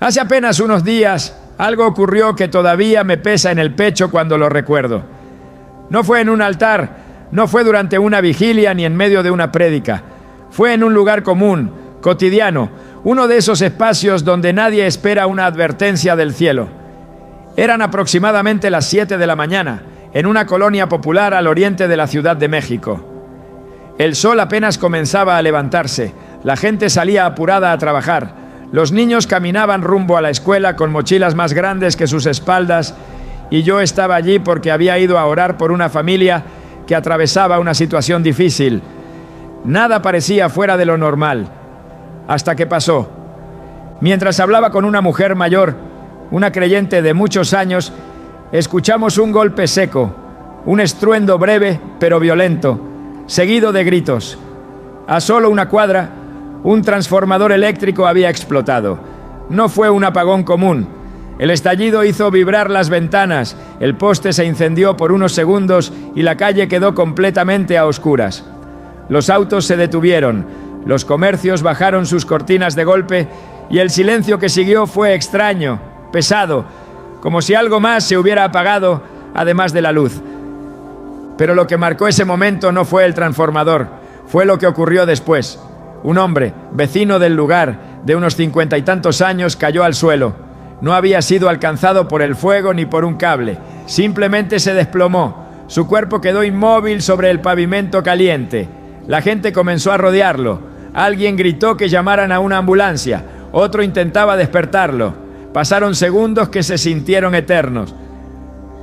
Hace apenas unos días, algo ocurrió que todavía me pesa en el pecho cuando lo recuerdo. No fue en un altar, no fue durante una vigilia ni en medio de una prédica. Fue en un lugar común, cotidiano, uno de esos espacios donde nadie espera una advertencia del cielo. Eran aproximadamente las 7 de la mañana, en una colonia popular al oriente de la Ciudad de México. El sol apenas comenzaba a levantarse, la gente salía apurada a trabajar, los niños caminaban rumbo a la escuela con mochilas más grandes que sus espaldas, y yo estaba allí porque había ido a orar por una familia que atravesaba una situación difícil. Nada parecía fuera de lo normal, hasta que pasó. Mientras hablaba con una mujer mayor, una creyente de muchos años, escuchamos un golpe seco, un estruendo breve pero violento, seguido de gritos. A solo una cuadra, un transformador eléctrico había explotado. No fue un apagón común. El estallido hizo vibrar las ventanas, el poste se incendió por unos segundos y la calle quedó completamente a oscuras. Los autos se detuvieron, los comercios bajaron sus cortinas de golpe y el silencio que siguió fue extraño, pesado, como si algo más se hubiera apagado, además de la luz. Pero lo que marcó ese momento no fue el transformador, fue lo que ocurrió después. Un hombre, vecino del lugar, de unos 50 y tantos años, cayó al suelo. No había sido alcanzado por el fuego ni por un cable, simplemente se desplomó. Su cuerpo quedó inmóvil sobre el pavimento caliente. La gente comenzó a rodearlo. Alguien gritó que llamaran a una ambulancia, otro intentaba despertarlo. Pasaron segundos que se sintieron eternos.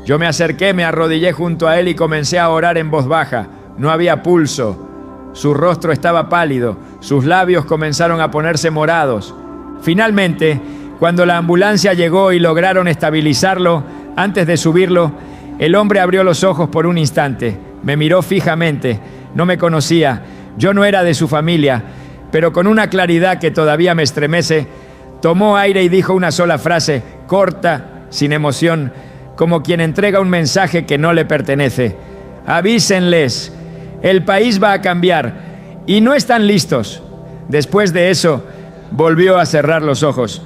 Yo me acerqué, me arrodillé junto a él y comencé a orar en voz baja. No había pulso. Su rostro estaba pálido, sus labios comenzaron a ponerse morados. Finalmente, cuando la ambulancia llegó y lograron estabilizarlo, antes de subirlo, el hombre abrió los ojos por un instante. Me miró fijamente, no me conocía, yo no era de su familia, pero con una claridad que todavía me estremece, tomó aire y dijo una sola frase, corta, sin emoción, como quien entrega un mensaje que no le pertenece. Avísenles, el país va a cambiar y no están listos. Después de eso, volvió a cerrar los ojos.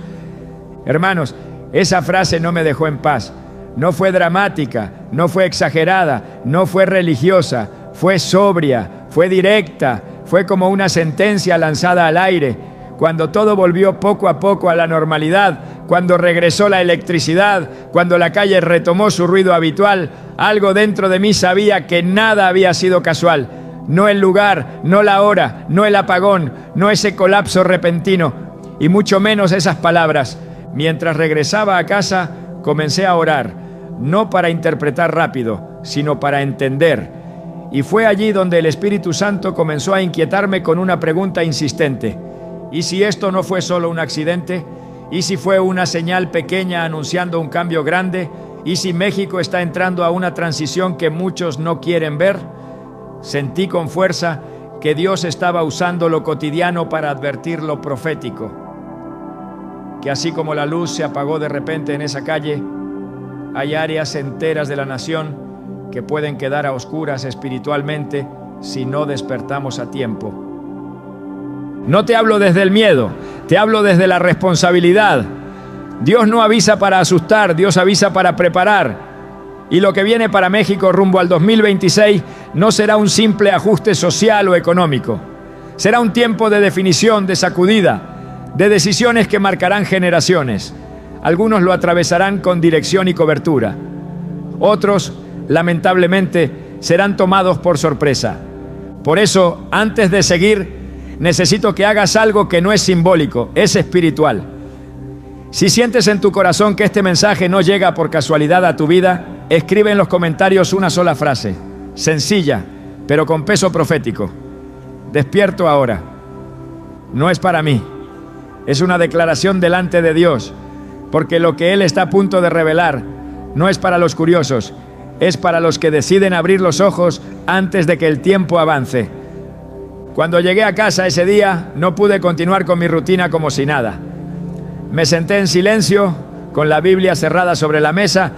Hermanos, esa frase no me dejó en paz. No fue dramática, no fue exagerada, no fue religiosa, fue sobria, fue directa, fue como una sentencia lanzada al aire. Cuando todo volvió poco a poco a la normalidad, cuando regresó la electricidad, cuando la calle retomó su ruido habitual, algo dentro de mí sabía que nada había sido casual. No el lugar, no la hora, no el apagón, no ese colapso repentino, y mucho menos esas palabras. Mientras regresaba a casa, comencé a orar, no para interpretar rápido, sino para entender. Y fue allí donde el Espíritu Santo comenzó a inquietarme con una pregunta insistente. ¿Y si esto no fue solo un accidente? ¿Y si fue una señal pequeña anunciando un cambio grande? ¿Y si México está entrando a una transición que muchos no quieren ver? Sentí con fuerza que Dios estaba usando lo cotidiano para advertir lo profético. Que así como la luz se apagó de repente en esa calle, hay áreas enteras de la nación que pueden quedar a oscuras espiritualmente si no despertamos a tiempo. No te hablo desde el miedo, te hablo desde la responsabilidad. Dios no avisa para asustar, Dios avisa para preparar. Y lo que viene para México rumbo al 2026 no será un simple ajuste social o económico. Será un tiempo de definición, de sacudida, de decisiones que marcarán generaciones. Algunos lo atravesarán con dirección y cobertura. Otros, lamentablemente, serán tomados por sorpresa. Por eso, antes de seguir, necesito que hagas algo que no es simbólico, es espiritual. Si sientes en tu corazón que este mensaje no llega por casualidad a tu vida, escribe en los comentarios una sola frase, sencilla, pero con peso profético. Despierto ahora. No es para mí. Es una declaración delante de Dios, porque lo que Él está a punto de revelar no es para los curiosos, es para los que deciden abrir los ojos antes de que el tiempo avance. Cuando llegué a casa ese día, no pude continuar con mi rutina como si nada. Me senté en silencio, con la Biblia cerrada sobre la mesa,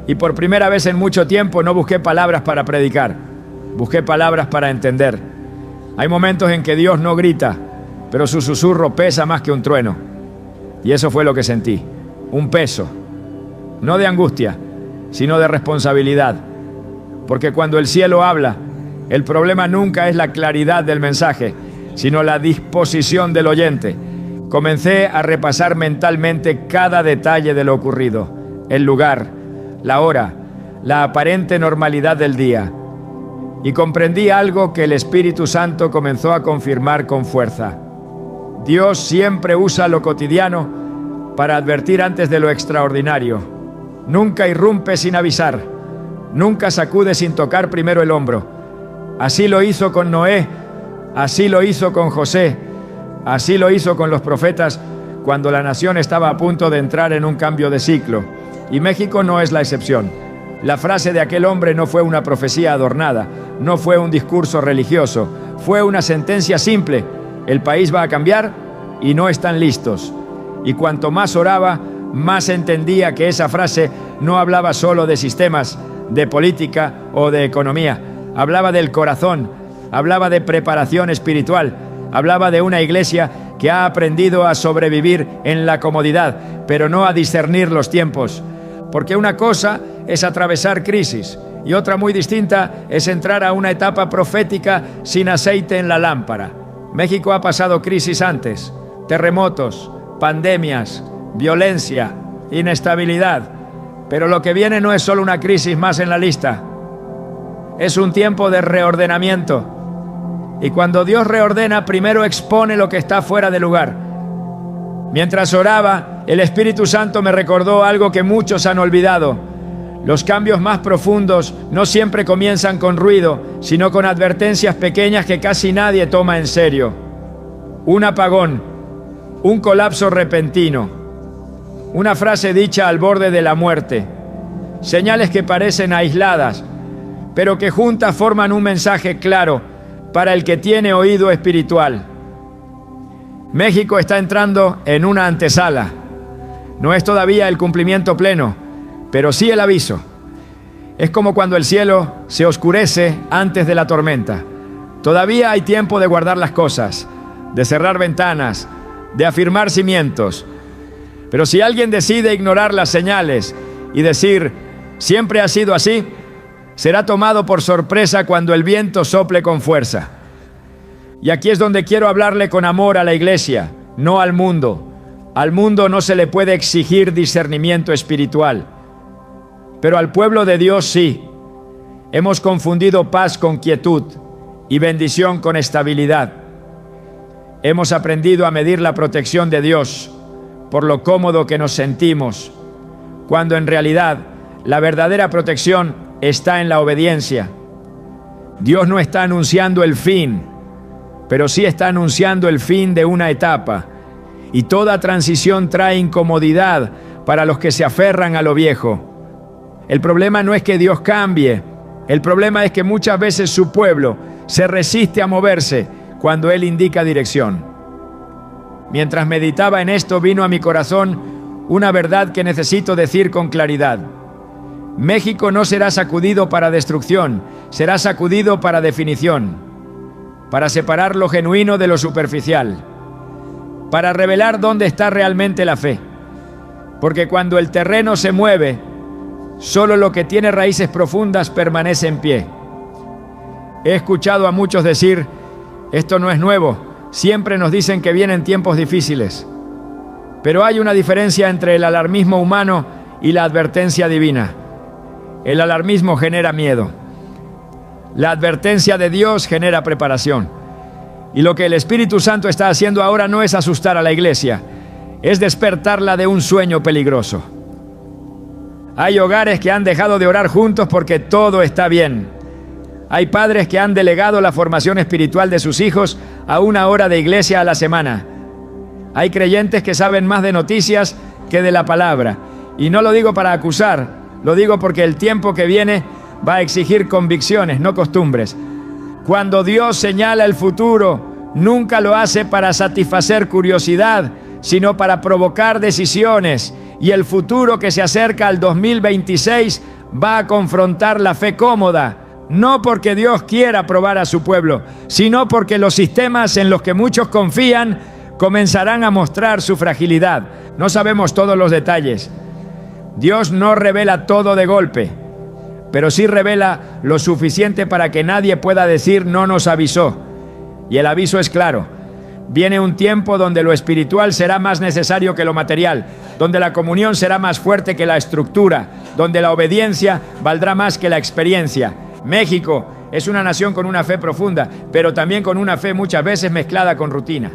y por primera vez en mucho tiempo no busqué palabras para predicar, busqué palabras para entender. Hay momentos en que Dios no grita, pero su susurro pesa más que un trueno. Y eso fue lo que sentí, un peso, no de angustia, sino de responsabilidad. Porque cuando el cielo habla, el problema nunca es la claridad del mensaje, sino la disposición del oyente. Comencé a repasar mentalmente cada detalle de lo ocurrido, el lugar, la hora, la aparente normalidad del día. Y comprendí algo que el Espíritu Santo comenzó a confirmar con fuerza. Dios siempre usa lo cotidiano para advertir antes de lo extraordinario. Nunca irrumpe sin avisar, nunca sacude sin tocar primero el hombro. Así lo hizo con Noé, así lo hizo con José, así lo hizo con los profetas cuando la nación estaba a punto de entrar en un cambio de ciclo. Y México no es la excepción. La frase de aquel hombre no fue una profecía adornada, no fue un discurso religioso, fue una sentencia simple. El país va a cambiar y no están listos. Y cuanto más oraba, más entendía que esa frase no hablaba solo de sistemas, de política o de economía. Hablaba del corazón, hablaba de preparación espiritual, hablaba de una iglesia que ha aprendido a sobrevivir en la comodidad, pero no a discernir los tiempos. Porque una cosa es atravesar crisis y otra muy distinta es entrar a una etapa profética sin aceite en la lámpara. México ha pasado crisis antes, terremotos, pandemias, violencia, inestabilidad, pero lo que viene no es solo una crisis más en la lista, es un tiempo de reordenamiento. Y cuando Dios reordena, primero expone lo que está fuera de lugar. Mientras oraba, el Espíritu Santo me recordó algo que muchos han olvidado. Los cambios más profundos no siempre comienzan con ruido, sino con advertencias pequeñas que casi nadie toma en serio. Un apagón, un colapso repentino, una frase dicha al borde de la muerte, señales que parecen aisladas, pero que juntas forman un mensaje claro para el que tiene oído espiritual. México está entrando en una antesala. No es todavía el cumplimiento pleno, pero sí el aviso. Es como cuando el cielo se oscurece antes de la tormenta. Todavía hay tiempo de guardar las cosas, de cerrar ventanas, de afirmar cimientos. Pero si alguien decide ignorar las señales y decir, siempre ha sido así, será tomado por sorpresa cuando el viento sople con fuerza. Y aquí es donde quiero hablarle con amor a la iglesia, no al mundo. Al mundo no se le puede exigir discernimiento espiritual, pero al pueblo de Dios sí. Hemos confundido paz con quietud y bendición con estabilidad. Hemos aprendido a medir la protección de Dios por lo cómodo que nos sentimos, cuando en realidad la verdadera protección está en la obediencia. Dios no está anunciando el fin, pero sí está anunciando el fin de una etapa. Y toda transición trae incomodidad para los que se aferran a lo viejo. El problema no es que Dios cambie, el problema es que muchas veces su pueblo se resiste a moverse cuando Él indica dirección. Mientras meditaba en esto, vino a mi corazón una verdad que necesito decir con claridad. México no será sacudido para destrucción, será sacudido para definición, para separar lo genuino de lo superficial, para revelar dónde está realmente la fe. Porque cuando el terreno se mueve, solo lo que tiene raíces profundas permanece en pie. He escuchado a muchos decir, esto no es nuevo, siempre nos dicen que vienen tiempos difíciles. Pero hay una diferencia entre el alarmismo humano y la advertencia divina. El alarmismo genera miedo. La advertencia de Dios genera preparación. Y lo que el Espíritu Santo está haciendo ahora no es asustar a la iglesia, es despertarla de un sueño peligroso. Hay hogares que han dejado de orar juntos porque todo está bien. Hay padres que han delegado la formación espiritual de sus hijos a 1 hora de iglesia a la semana. Hay creyentes que saben más de noticias que de la palabra. Y no lo digo para acusar, lo digo porque el tiempo que viene va a exigir convicciones, no costumbres. Cuando Dios señala el futuro, nunca lo hace para satisfacer curiosidad, sino para provocar decisiones. Y el futuro que se acerca al 2026 va a confrontar la fe cómoda, no porque Dios quiera probar a su pueblo, sino porque los sistemas en los que muchos confían Comenzarán a mostrar su fragilidad. No sabemos todos los detalles. Dios no revela todo de golpe, pero sí revela lo suficiente para que nadie pueda decir no nos avisó. Y el aviso es claro. Viene un tiempo donde lo espiritual será más necesario que lo material, donde la comunión será más fuerte que la estructura, donde la obediencia valdrá más que la experiencia. México es una nación con una fe profunda, pero también con una fe muchas veces mezclada con rutina.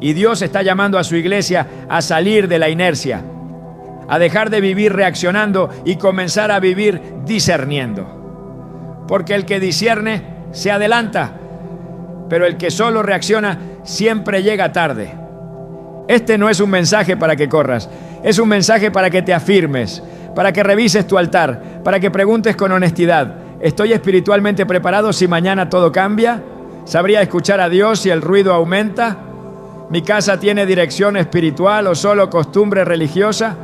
Y Dios está llamando a su iglesia a salir de la inercia, a dejar de vivir reaccionando y comenzar a vivir discerniendo. Porque el que discierne se adelanta, pero el que solo reacciona siempre llega tarde. Este no es un mensaje para que corras, es un mensaje para que te afirmes, para que revises tu altar, para que preguntes con honestidad: ¿estoy espiritualmente preparado si mañana todo cambia? ¿Sabría escuchar a Dios si el ruido aumenta? ¿Mi casa tiene dirección espiritual o solo costumbre religiosa?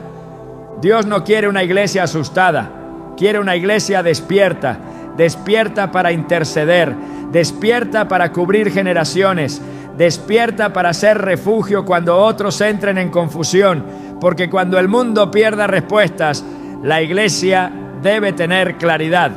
Dios no quiere una iglesia asustada, quiere una iglesia despierta, despierta para interceder, despierta para cubrir generaciones, despierta para ser refugio cuando otros entren en confusión, porque cuando el mundo pierda respuestas, la iglesia debe tener claridad.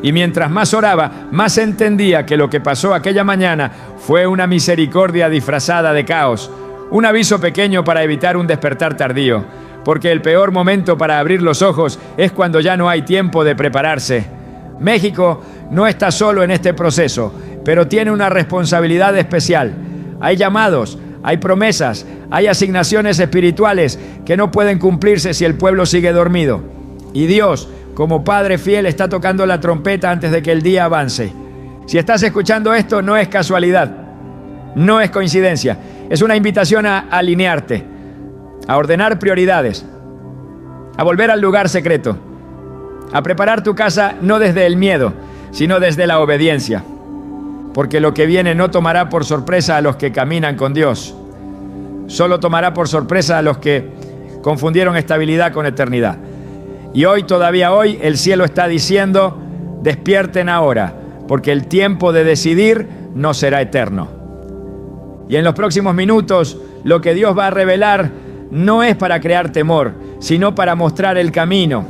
Y mientras más oraba, más entendía que lo que pasó aquella mañana fue una misericordia disfrazada de caos, un aviso pequeño para evitar un despertar tardío, porque el peor momento para abrir los ojos es cuando ya no hay tiempo de prepararse. México no está solo en este proceso, pero tiene una responsabilidad especial. Hay llamados, hay promesas, hay asignaciones espirituales que no pueden cumplirse si el pueblo sigue dormido. Y Dios, como Padre fiel, está tocando la trompeta antes de que el día avance. Si estás escuchando esto, no es casualidad, no es coincidencia. Es una invitación a alinearte, a ordenar prioridades, a volver al lugar secreto, a preparar tu casa no desde el miedo, sino desde la obediencia. Porque lo que viene no tomará por sorpresa a los que caminan con Dios. Solo tomará por sorpresa a los que confundieron estabilidad con eternidad. Y hoy, todavía hoy, el cielo está diciendo: despierten ahora, porque el tiempo de decidir no será eterno. Y en los próximos minutos, lo que Dios va a revelar no es para crear temor, sino para mostrar el camino.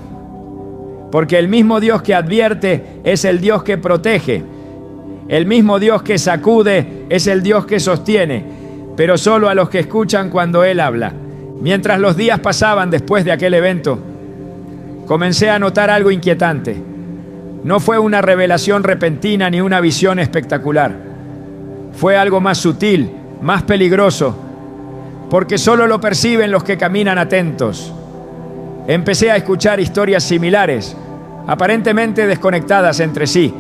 Porque el mismo Dios que advierte es el Dios que protege. El mismo Dios que sacude es el Dios que sostiene, pero solo a los que escuchan cuando Él habla. Mientras los días pasaban después de aquel evento, comencé a notar algo inquietante. No fue una revelación repentina ni una visión espectacular. Fue algo más sutil, más peligroso, porque solo lo perciben los que caminan atentos. Empecé a escuchar historias similares, aparentemente desconectadas entre sí,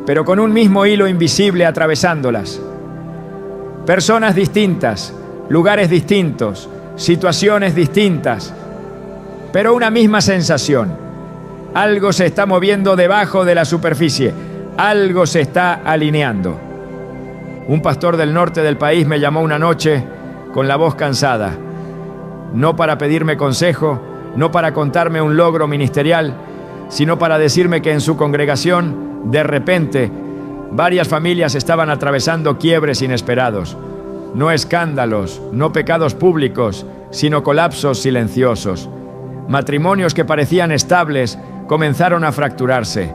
pero con un mismo hilo invisible atravesándolas. Personas distintas, lugares distintos, situaciones distintas, pero una misma sensación. Algo se está moviendo debajo de la superficie, algo se está alineando. Un pastor del norte del país me llamó una noche con la voz cansada, no para pedirme consejo, no para contarme un logro ministerial, sino para decirme que en su congregación, de repente, varias familias estaban atravesando quiebres inesperados. No escándalos, no pecados públicos, sino colapsos silenciosos. Matrimonios que parecían estables comenzaron a fracturarse.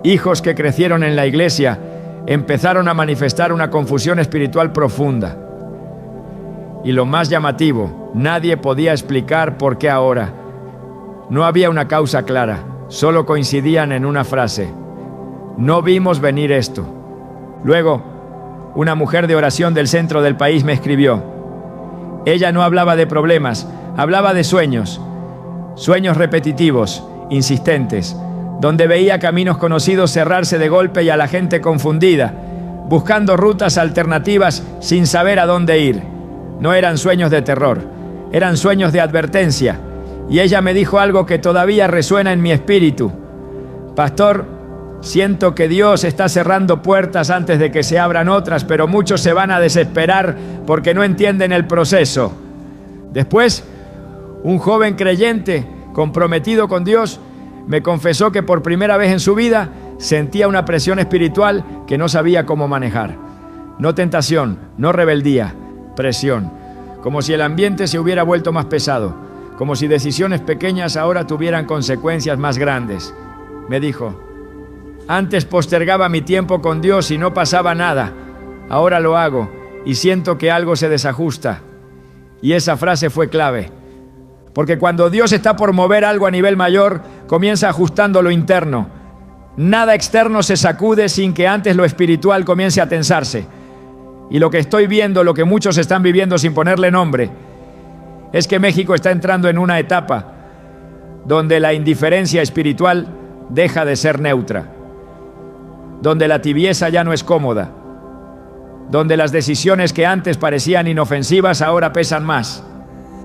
Hijos que crecieron en la iglesia empezaron a manifestar una confusión espiritual profunda. Y lo más llamativo, nadie podía explicar por qué ahora. No había una causa clara, solo coincidían en una frase: no vimos venir esto. Luego, una mujer de oración del centro del país me escribió. Ella no hablaba de problemas, hablaba de sueños. Sueños repetitivos, insistentes, donde veía caminos conocidos cerrarse de golpe y a la gente confundida, buscando rutas alternativas sin saber a dónde ir. No eran sueños de terror, eran sueños de advertencia. Y ella me dijo algo que todavía resuena en mi espíritu. Pastor, siento que Dios está cerrando puertas antes de que se abran otras, pero muchos se van a desesperar porque no entienden el proceso. Después, un joven creyente, comprometido con Dios, me confesó que por primera vez en su vida sentía una presión espiritual que no sabía cómo manejar. No tentación, no rebeldía, presión, como si el ambiente se hubiera vuelto más pesado, como si decisiones pequeñas ahora tuvieran consecuencias más grandes. Me dijo: antes postergaba mi tiempo con Dios y no pasaba nada. Ahora lo hago y siento que algo se desajusta. Y esa frase fue clave. Porque cuando Dios está por mover algo a nivel mayor, comienza ajustando lo interno. Nada externo se sacude sin que antes lo espiritual comience a tensarse. Y lo que estoy viendo, lo que muchos están viviendo sin ponerle nombre, es que México está entrando en una etapa donde la indiferencia espiritual deja de ser neutra, donde la tibieza ya no es cómoda, donde las decisiones que antes parecían inofensivas ahora pesan más.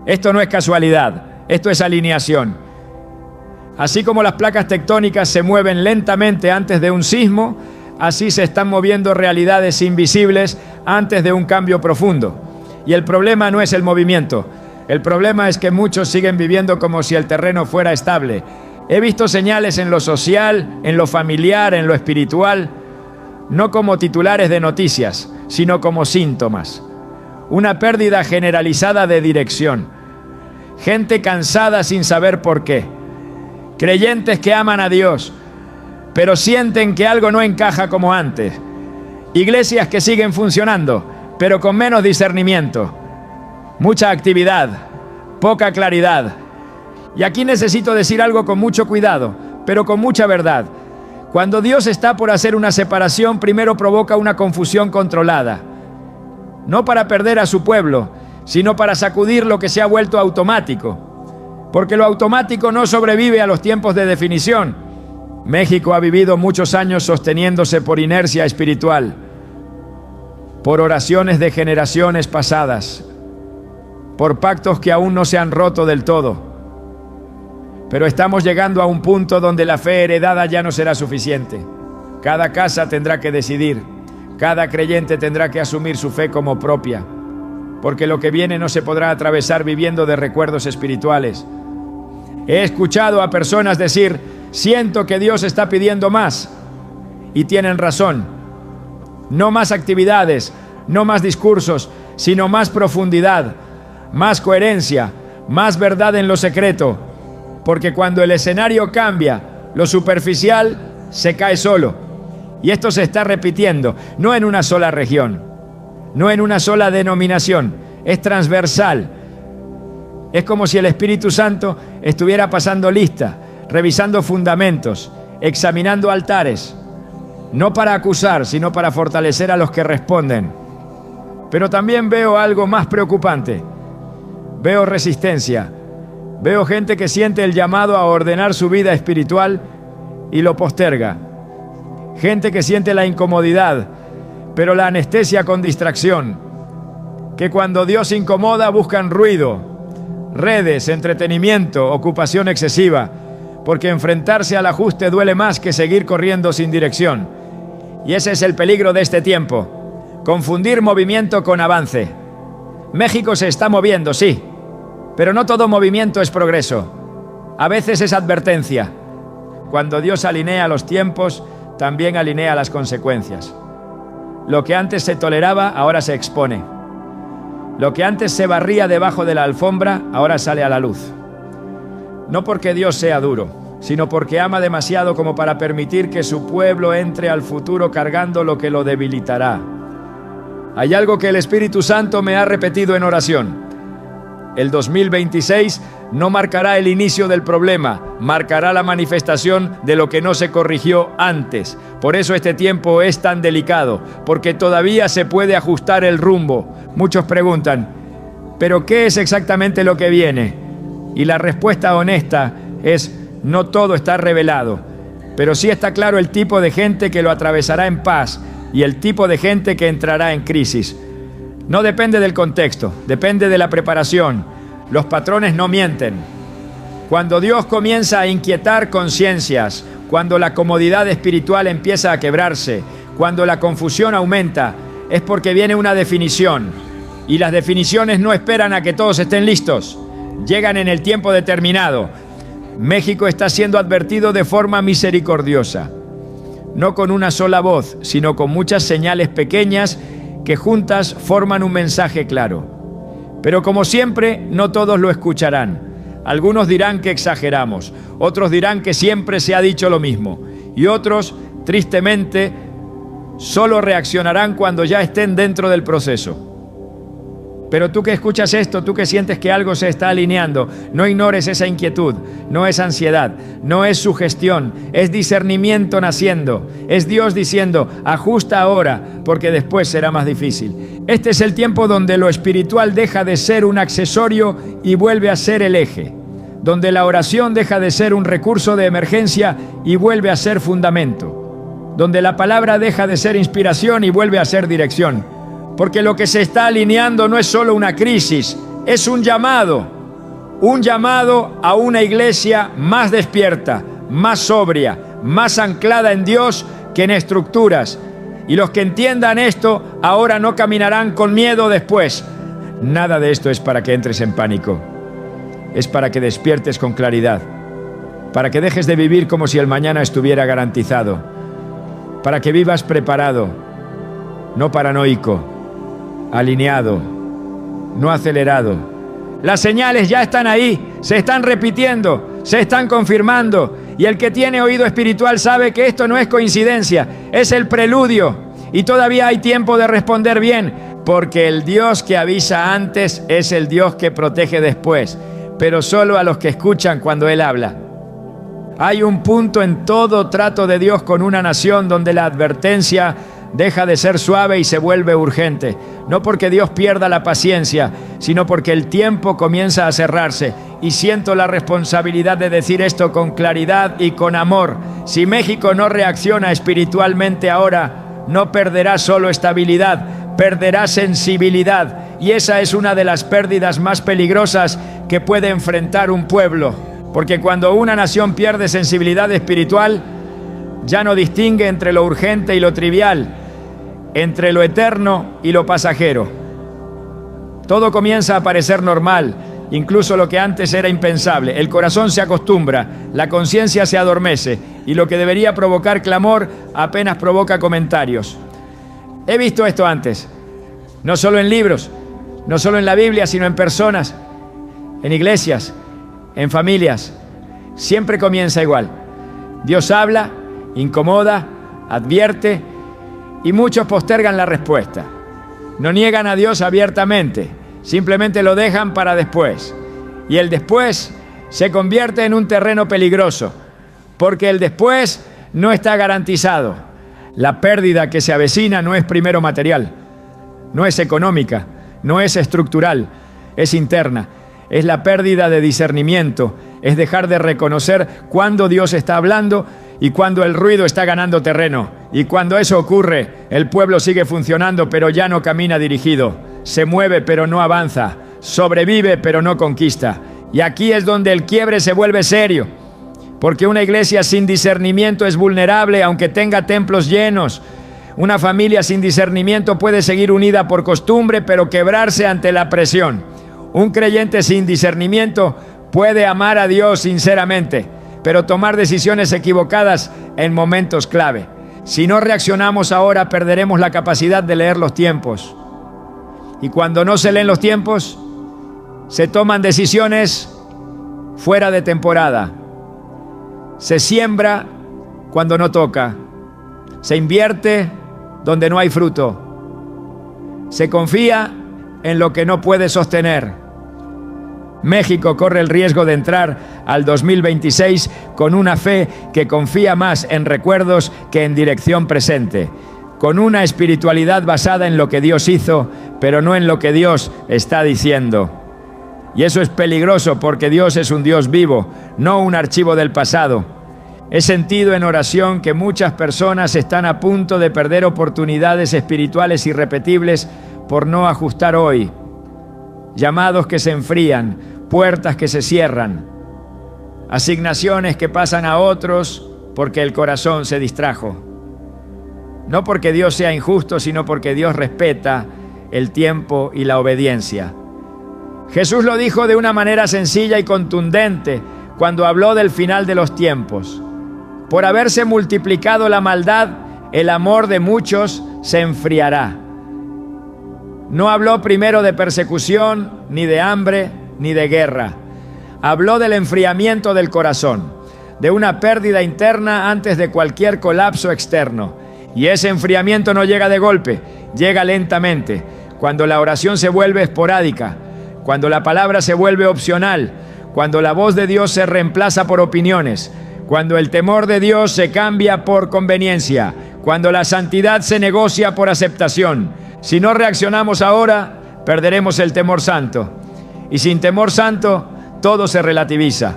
Esto no es casualidad, esto es alineación. Así como las placas tectónicas se mueven lentamente antes de un sismo, así se están moviendo realidades invisibles antes de un cambio profundo. Y el problema no es el movimiento, el problema es que muchos siguen viviendo como si el terreno fuera estable. He visto señales en lo social, en lo familiar, en lo espiritual, no como titulares de noticias, sino como síntomas. Una pérdida generalizada de dirección. Gente cansada sin saber por qué. Creyentes que aman a Dios, pero sienten que algo no encaja como antes. Iglesias que siguen funcionando, pero con menos discernimiento. Mucha actividad, poca claridad. Y aquí necesito decir algo con mucho cuidado, pero con mucha verdad. Cuando Dios está por hacer una separación, primero provoca una confusión controlada. No para perder a su pueblo, sino para sacudir lo que se ha vuelto automático. Porque lo automático no sobrevive a los tiempos de definición. México ha vivido muchos años sosteniéndose por inercia espiritual, por oraciones de generaciones pasadas, por pactos que aún no se han roto del todo. Pero estamos llegando a un punto donde la fe heredada ya no será suficiente. Cada casa tendrá que decidir, cada creyente tendrá que asumir su fe como propia, porque lo que viene no se podrá atravesar viviendo de recuerdos espirituales. He escuchado a personas decir: siento que Dios está pidiendo más, y tienen razón. No más actividades, no más discursos, sino más profundidad, más coherencia, más verdad en lo secreto. Porque cuando el escenario cambia, lo superficial se cae solo. Y esto se está repitiendo, no en una sola región, no en una sola denominación, es transversal. Es como si el Espíritu Santo estuviera pasando lista, revisando fundamentos, examinando altares, no para acusar, sino para fortalecer a los que responden. Pero también veo algo más preocupante. Veo resistencia. Veo gente que siente el llamado a ordenar su vida espiritual y lo posterga. Gente que siente la incomodidad, pero la anestesia con distracción. Que cuando Dios incomoda buscan ruido, redes, entretenimiento, ocupación excesiva, porque enfrentarse al ajuste duele más que seguir corriendo sin dirección. Y ese es el peligro de este tiempo: confundir movimiento con avance. México se está moviendo, sí, pero no todo movimiento es progreso. A veces es advertencia. Cuando Dios alinea los tiempos, también alinea las consecuencias. Lo que antes se toleraba, ahora se expone. Lo que antes se barría debajo de la alfombra, ahora sale a la luz. No porque Dios sea duro, sino porque ama demasiado como para permitir que su pueblo entre al futuro cargando lo que lo debilitará. Hay algo que el Espíritu Santo me ha repetido en oración. El 2026 no marcará el inicio del problema, marcará la manifestación de lo que no se corrigió antes. Por eso este tiempo es tan delicado, porque todavía se puede ajustar el rumbo. Muchos preguntan: ¿pero qué es exactamente lo que viene? Y la respuesta honesta es: no todo está revelado, pero sí está claro el tipo de gente que lo atravesará en paz y el tipo de gente que entrará en crisis. No depende del contexto, depende de la preparación. Los patrones no mienten. Cuando Dios comienza a inquietar conciencias, cuando la comodidad espiritual empieza a quebrarse, cuando la confusión aumenta, es porque viene una definición. Y las definiciones no esperan a que todos estén listos. Llegan en el tiempo determinado. México está siendo advertido de forma misericordiosa. No con una sola voz, sino con muchas señales pequeñas que juntas forman un mensaje claro. Pero como siempre, no todos lo escucharán. Algunos dirán que exageramos, otros dirán que siempre se ha dicho lo mismo, y otros, tristemente, solo reaccionarán cuando ya estén dentro del proceso. Pero tú que escuchas esto, tú que sientes que algo se está alineando, no ignores esa inquietud, no es ansiedad, no es sugestión, es discernimiento naciendo, es Dios diciendo, ajusta ahora, porque después será más difícil. Este es el tiempo donde lo espiritual deja de ser un accesorio y vuelve a ser el eje, donde la oración deja de ser un recurso de emergencia y vuelve a ser fundamento, donde la palabra deja de ser inspiración y vuelve a ser dirección. Porque lo que se está alineando no es solo una crisis, es un llamado a una iglesia más despierta, más sobria, más anclada en Dios que en estructuras. Y los que entiendan esto ahora no caminarán con miedo después. Nada de esto es para que entres en pánico, es para que despiertes con claridad, para que dejes de vivir como si el mañana estuviera garantizado, para que vivas preparado, no paranoico, alineado, no acelerado. Las señales ya están ahí, se están repitiendo, se están confirmando, y el que tiene oído espiritual sabe que esto no es coincidencia, es el preludio, y todavía hay tiempo de responder bien, porque el Dios que avisa antes es el Dios que protege después, pero solo a los que escuchan cuando Él habla. Hay un punto en todo trato de Dios con una nación donde la advertencia deja de ser suave y se vuelve urgente. No porque Dios pierda la paciencia, sino porque el tiempo comienza a cerrarse. Y siento la responsabilidad de decir esto con claridad y con amor. Si México no reacciona espiritualmente ahora, no perderá solo estabilidad, perderá sensibilidad. Y esa es una de las pérdidas más peligrosas que puede enfrentar un pueblo. Porque cuando una nación pierde sensibilidad espiritual, ya no distingue entre lo urgente y lo trivial, entre lo eterno y lo pasajero. Todo comienza a parecer normal, incluso lo que antes era impensable. El corazón se acostumbra, la conciencia se adormece, y lo que debería provocar clamor apenas provoca comentarios. He visto esto antes, no solo en libros, no solo en la Biblia, sino en personas, en iglesias, en familias. Siempre comienza igual. Dios habla, incomoda, advierte, y muchos postergan la respuesta. No niegan a Dios abiertamente, simplemente lo dejan para después. Y el después se convierte en un terreno peligroso, porque el después no está garantizado. La pérdida que se avecina no es primero material, no es económica, no es estructural, es interna. Es la pérdida de discernimiento, es dejar de reconocer cuándo Dios está hablando y cuando el ruido está ganando terreno. Y cuando eso ocurre, el pueblo sigue funcionando, pero ya no camina dirigido. Se mueve, pero no avanza. Sobrevive, pero no conquista. Y aquí es donde el quiebre se vuelve serio. Porque una iglesia sin discernimiento es vulnerable, aunque tenga templos llenos. Una familia sin discernimiento puede seguir unida por costumbre, pero quebrarse ante la presión. Un creyente sin discernimiento puede amar a Dios sinceramente, pero tomar decisiones equivocadas en momentos clave. Si no reaccionamos ahora, perderemos la capacidad de leer los tiempos. Y cuando no se leen los tiempos, se toman decisiones fuera de temporada. Se siembra cuando no toca. Se invierte donde no hay fruto. Se confía en lo que no puede sostener. México corre el riesgo de entrar al 2026 con una fe que confía más en recuerdos que en dirección presente, con una espiritualidad basada en lo que Dios hizo, pero no en lo que Dios está diciendo. Y eso es peligroso porque Dios es un Dios vivo, no un archivo del pasado. He sentido en oración que muchas personas están a punto de perder oportunidades espirituales irrepetibles por no ajustar hoy. Llamados que se enfrían, puertas que se cierran, asignaciones que pasan a otros porque el corazón se distrajo. No porque Dios sea injusto, sino porque Dios respeta el tiempo y la obediencia. Jesús lo dijo de una manera sencilla y contundente cuando habló del final de los tiempos. Por haberse multiplicado la maldad, el amor de muchos se enfriará. No habló primero de persecución, ni de hambre, ni de guerra. Habló del enfriamiento del corazón, de una pérdida interna antes de cualquier colapso externo. Y ese enfriamiento no llega de golpe, llega lentamente, cuando la oración se vuelve esporádica, cuando la palabra se vuelve opcional, cuando la voz de Dios se reemplaza por opiniones, cuando el temor de Dios se cambia por conveniencia, cuando la santidad se negocia por aceptación. Si no reaccionamos ahora, perderemos el temor santo. Y sin temor santo, todo se relativiza.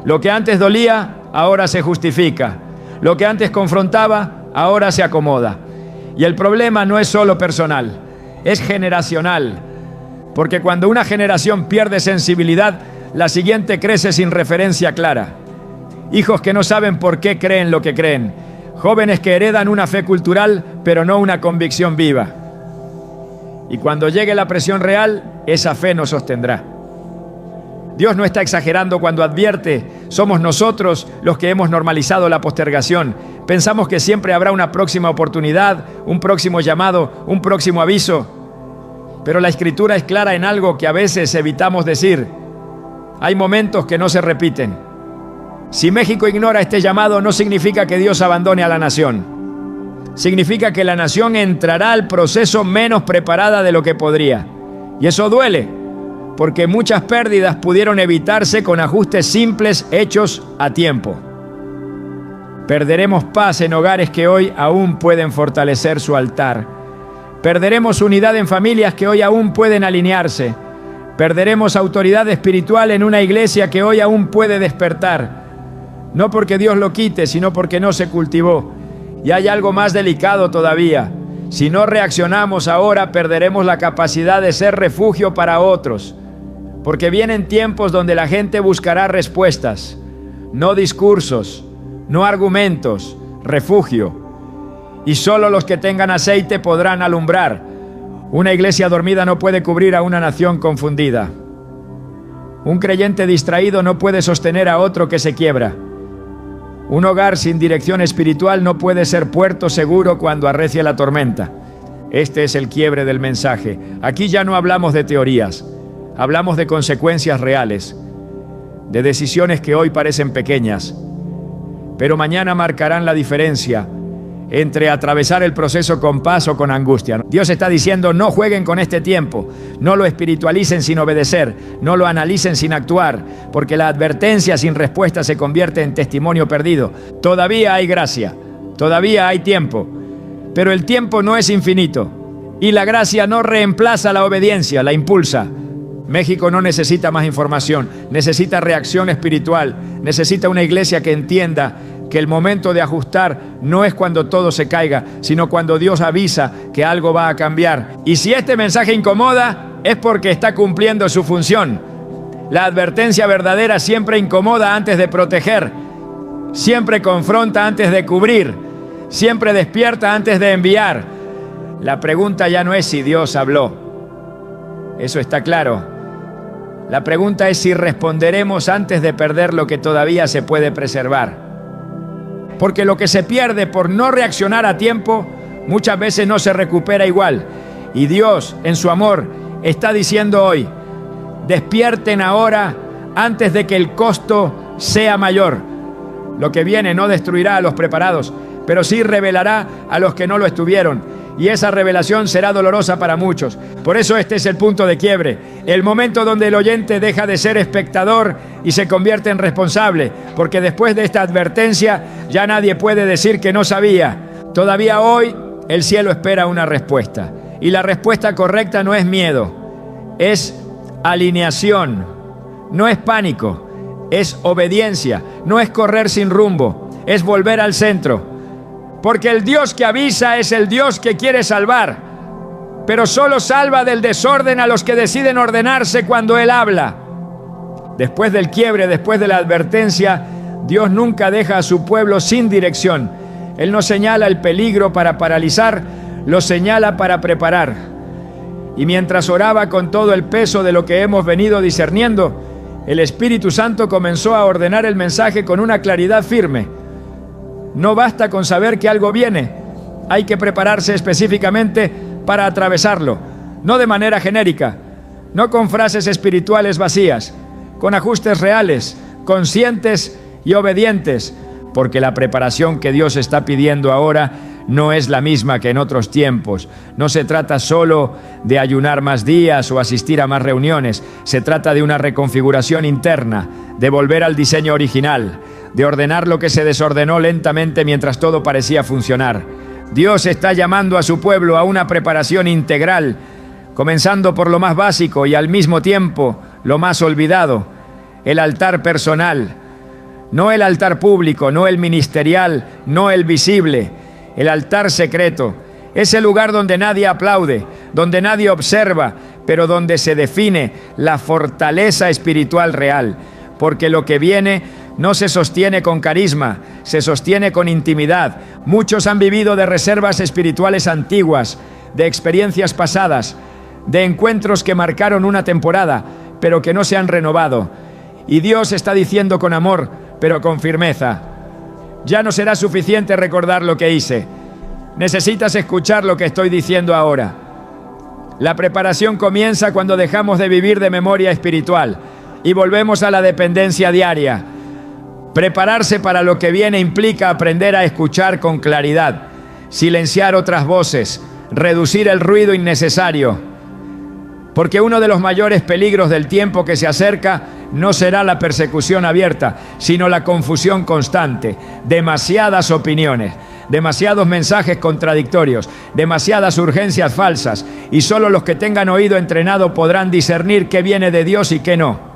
Lo que antes dolía, ahora se justifica. Lo que antes confrontaba, ahora se acomoda. Y el problema no es solo personal, es generacional. Porque cuando una generación pierde sensibilidad, la siguiente crece sin referencia clara. Hijos que no saben por qué creen lo que creen. Jóvenes que heredan una fe cultural, pero no una convicción viva. Y cuando llegue la presión real, esa fe nos sostendrá. Dios no está exagerando cuando advierte. Somos nosotros los que hemos normalizado la postergación. Pensamos que siempre habrá una próxima oportunidad, un próximo llamado, un próximo aviso. Pero la Escritura es clara en algo que a veces evitamos decir. Hay momentos que no se repiten. Si México ignora este llamado, no significa que Dios abandone a la nación. Significa que la nación entrará al proceso menos preparada de lo que podría. Y eso duele, porque muchas pérdidas pudieron evitarse con ajustes simples hechos a tiempo. Perderemos paz en hogares que hoy aún pueden fortalecer su altar. Perderemos unidad en familias que hoy aún pueden alinearse. Perderemos autoridad espiritual en una iglesia que hoy aún puede despertar. No porque Dios lo quite, sino porque no se cultivó. Y hay algo más delicado todavía. Si no reaccionamos ahora, perderemos la capacidad de ser refugio para otros. Porque vienen tiempos donde la gente buscará respuestas, no discursos, no argumentos, refugio. Y solo los que tengan aceite podrán alumbrar. Una iglesia dormida no puede cubrir a una nación confundida. Un creyente distraído no puede sostener a otro que se quiebra. Un hogar sin dirección espiritual no puede ser puerto seguro cuando arrecia la tormenta. Este es el quiebre del mensaje. Aquí ya no hablamos de teorías, hablamos de consecuencias reales, de decisiones que hoy parecen pequeñas, pero mañana marcarán la diferencia entre atravesar el proceso con paz o con angustia. Dios está diciendo, no jueguen con este tiempo, no lo espiritualicen sin obedecer, no lo analicen sin actuar, porque la advertencia sin respuesta se convierte en testimonio perdido. Todavía hay gracia, todavía hay tiempo, pero el tiempo no es infinito, y la gracia no reemplaza la obediencia, la impulsa. México no necesita más información, necesita reacción espiritual, necesita una iglesia que entienda que el momento de ajustar no es cuando todo se caiga, sino cuando Dios avisa que algo va a cambiar. Y si este mensaje incomoda, es porque está cumpliendo su función. La advertencia verdadera siempre incomoda antes de proteger, siempre confronta antes de cubrir, siempre despierta antes de enviar. La pregunta ya no es si Dios habló, eso está claro. La pregunta es si responderemos antes de perder lo que todavía se puede preservar. Porque lo que se pierde por no reaccionar a tiempo, muchas veces no se recupera igual. Y Dios, en su amor, está diciendo hoy, despierten ahora antes de que el costo sea mayor. Lo que viene no destruirá a los preparados, pero sí revelará a los que no lo estuvieron. Y esa revelación será dolorosa para muchos. Por eso este es el punto de quiebre, el momento donde el oyente deja de ser espectador y se convierte en responsable, porque después de esta advertencia ya nadie puede decir que no sabía. Todavía hoy el cielo espera una respuesta, y la respuesta correcta no es miedo, es alineación, no es pánico, es obediencia, no es correr sin rumbo, es volver al centro. Porque el Dios que avisa es el Dios que quiere salvar, pero solo salva del desorden a los que deciden ordenarse cuando Él habla. Después del quiebre, después de la advertencia, Dios nunca deja a su pueblo sin dirección. Él no señala el peligro para paralizar, lo señala para preparar. Y mientras oraba con todo el peso de lo que hemos venido discerniendo, el Espíritu Santo comenzó a ordenar el mensaje con una claridad firme. No basta con saber que algo viene, hay que prepararse específicamente para atravesarlo. no de manera genérica, no con frases espirituales vacías, con ajustes reales, conscientes y obedientes, porque la preparación que Dios está pidiendo ahora no es la misma que en otros tiempos. No se trata solo de ayunar más días o asistir a más reuniones. Se trata de una reconfiguración interna, de volver al diseño original, de ordenar lo que se desordenó lentamente mientras todo parecía funcionar. Dios está llamando a su pueblo a una preparación integral, comenzando por lo más básico y al mismo tiempo lo más olvidado, el altar personal. No el altar público, no el ministerial, no el visible, el altar secreto. Ese lugar donde nadie aplaude, donde nadie observa, pero donde se define la fortaleza espiritual real. Porque lo que viene no se sostiene con carisma, se sostiene con intimidad. Muchos han vivido de reservas espirituales antiguas, de experiencias pasadas, de encuentros que marcaron una temporada, pero que no se han renovado. Y Dios está diciendo con amor, pero con firmeza: ya no será suficiente recordar lo que hice. Necesitas escuchar lo que estoy diciendo ahora. La preparación comienza cuando dejamos de vivir de memoria espiritual y volvemos a la dependencia diaria. Prepararse para lo que viene implica aprender a escuchar con claridad, silenciar otras voces, reducir el ruido innecesario. Porque uno de los mayores peligros del tiempo que se acerca no será la persecución abierta, sino la confusión constante, demasiadas opiniones, demasiados mensajes contradictorios, demasiadas urgencias falsas, y solo los que tengan oído entrenado podrán discernir qué viene de Dios y qué no.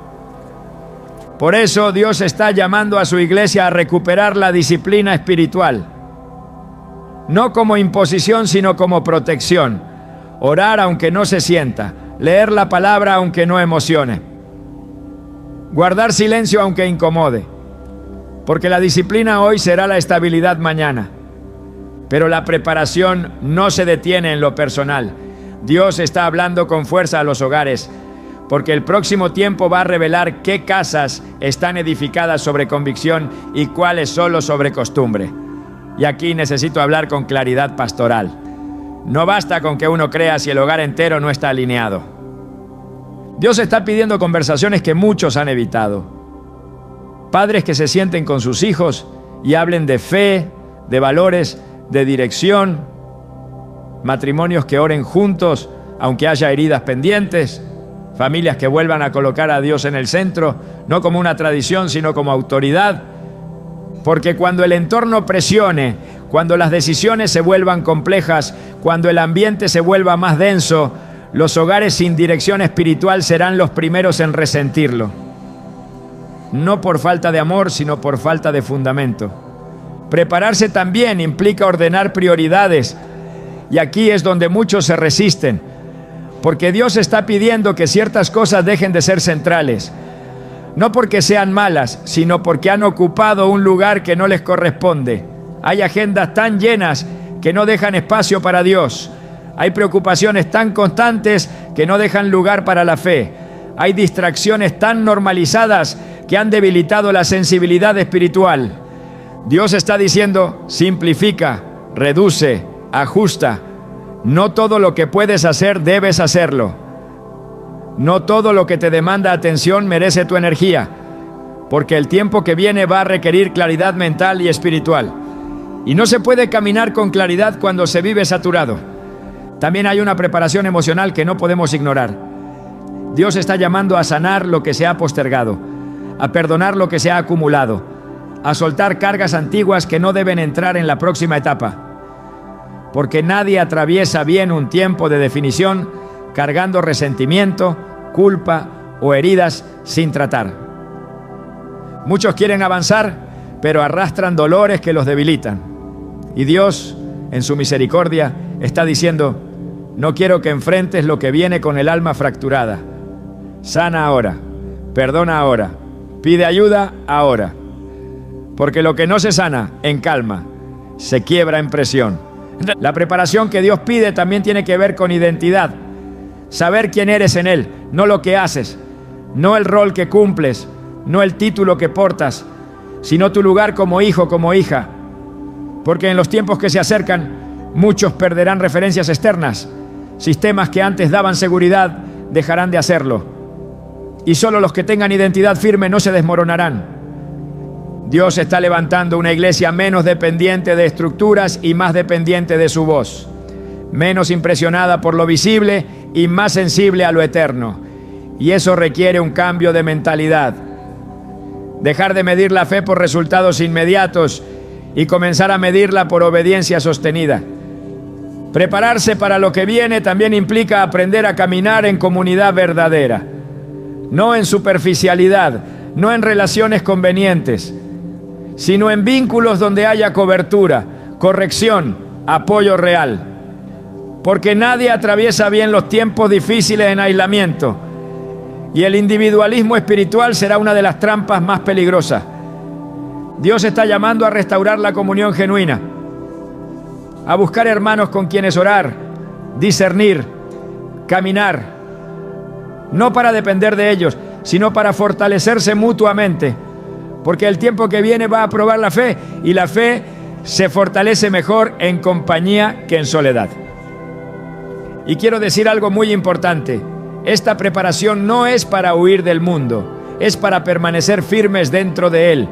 Por eso Dios está llamando a su iglesia a recuperar la disciplina espiritual, no como imposición, sino como protección. Orar aunque no se sienta, leer la palabra aunque no emocione, guardar silencio aunque incomode, porque la disciplina hoy será la estabilidad mañana. Pero la preparación no se detiene en lo personal. Dios está hablando con fuerza a los hogares, porque el próximo tiempo va a revelar qué casas están edificadas sobre convicción y cuáles solo sobre costumbre. Y aquí necesito hablar con claridad pastoral. No basta con que uno crea si el hogar entero no está alineado. Dios está pidiendo conversaciones que muchos han evitado. Padres que se sienten con sus hijos y hablen de fe, de valores, de dirección. Matrimonios que oren juntos, aunque haya heridas pendientes. Familias que vuelvan a colocar a Dios en el centro, no como una tradición, sino como autoridad. Porque cuando el entorno presione, cuando las decisiones se vuelvan complejas, cuando el ambiente se vuelva más denso, los hogares sin dirección espiritual serán los primeros en resentirlo. No por falta de amor, sino por falta de fundamento. Prepararse también implica ordenar prioridades, y aquí es donde muchos se resisten, porque Dios está pidiendo que ciertas cosas dejen de ser centrales, no porque sean malas, sino porque han ocupado un lugar que no les corresponde. Hay agendas tan llenas que no dejan espacio para Dios. Hay preocupaciones tan constantes que no dejan lugar para la fe. Hay distracciones tan normalizadas que han debilitado la sensibilidad espiritual. Dios está diciendo: simplifica, reduce, ajusta. No todo lo que puedes hacer debes hacerlo. No todo lo que te demanda atención merece tu energía, porque el tiempo que viene va a requerir claridad mental y espiritual. Y no se puede caminar con claridad cuando se vive saturado. También hay una preparación emocional que no podemos ignorar. Dios está llamando a sanar lo que se ha postergado, a perdonar lo que se ha acumulado, a soltar cargas antiguas que no deben entrar en la próxima etapa. Porque nadie atraviesa bien un tiempo de definición cargando resentimiento, culpa o heridas sin tratar. Muchos quieren avanzar, pero arrastran dolores que los debilitan. Y Dios, en su misericordia, está diciendo: no quiero que enfrentes lo que viene con el alma fracturada. Sana ahora, perdona ahora, pide ayuda ahora. Porque lo que no se sana en calma, se quiebra en presión. La preparación que Dios pide también tiene que ver con identidad. Saber quién eres en Él, no lo que haces, no el rol que cumples, no el título que portas, sino tu lugar como hijo, como hija. Porque en los tiempos que se acercan, muchos perderán referencias externas, Sistemas que antes daban seguridad dejarán de hacerlo. Y solo los que tengan identidad firme no se desmoronarán. Dios está levantando una iglesia menos dependiente de estructuras y más dependiente de su voz. Menos impresionada por lo visible y más sensible a lo eterno. Y eso requiere un cambio de mentalidad. Dejar de medir la fe por resultados inmediatos y comenzar a medirla por obediencia sostenida. Prepararse para lo que viene también implica aprender a caminar en comunidad verdadera. No en superficialidad, no en relaciones convenientes, sino en vínculos donde haya cobertura, corrección, apoyo real. Porque nadie atraviesa bien los tiempos difíciles en aislamiento. Y el individualismo espiritual será una de las trampas más peligrosas. Dios está llamando a restaurar la comunión genuina, a buscar hermanos con quienes orar, discernir, caminar, no para depender de ellos, sino para fortalecerse mutuamente, porque el tiempo que viene va a probar la fe, y la fe se fortalece mejor en compañía que en soledad. Y quiero decir algo muy importante: esta preparación no es para huir del mundo, es para permanecer firmes dentro de él.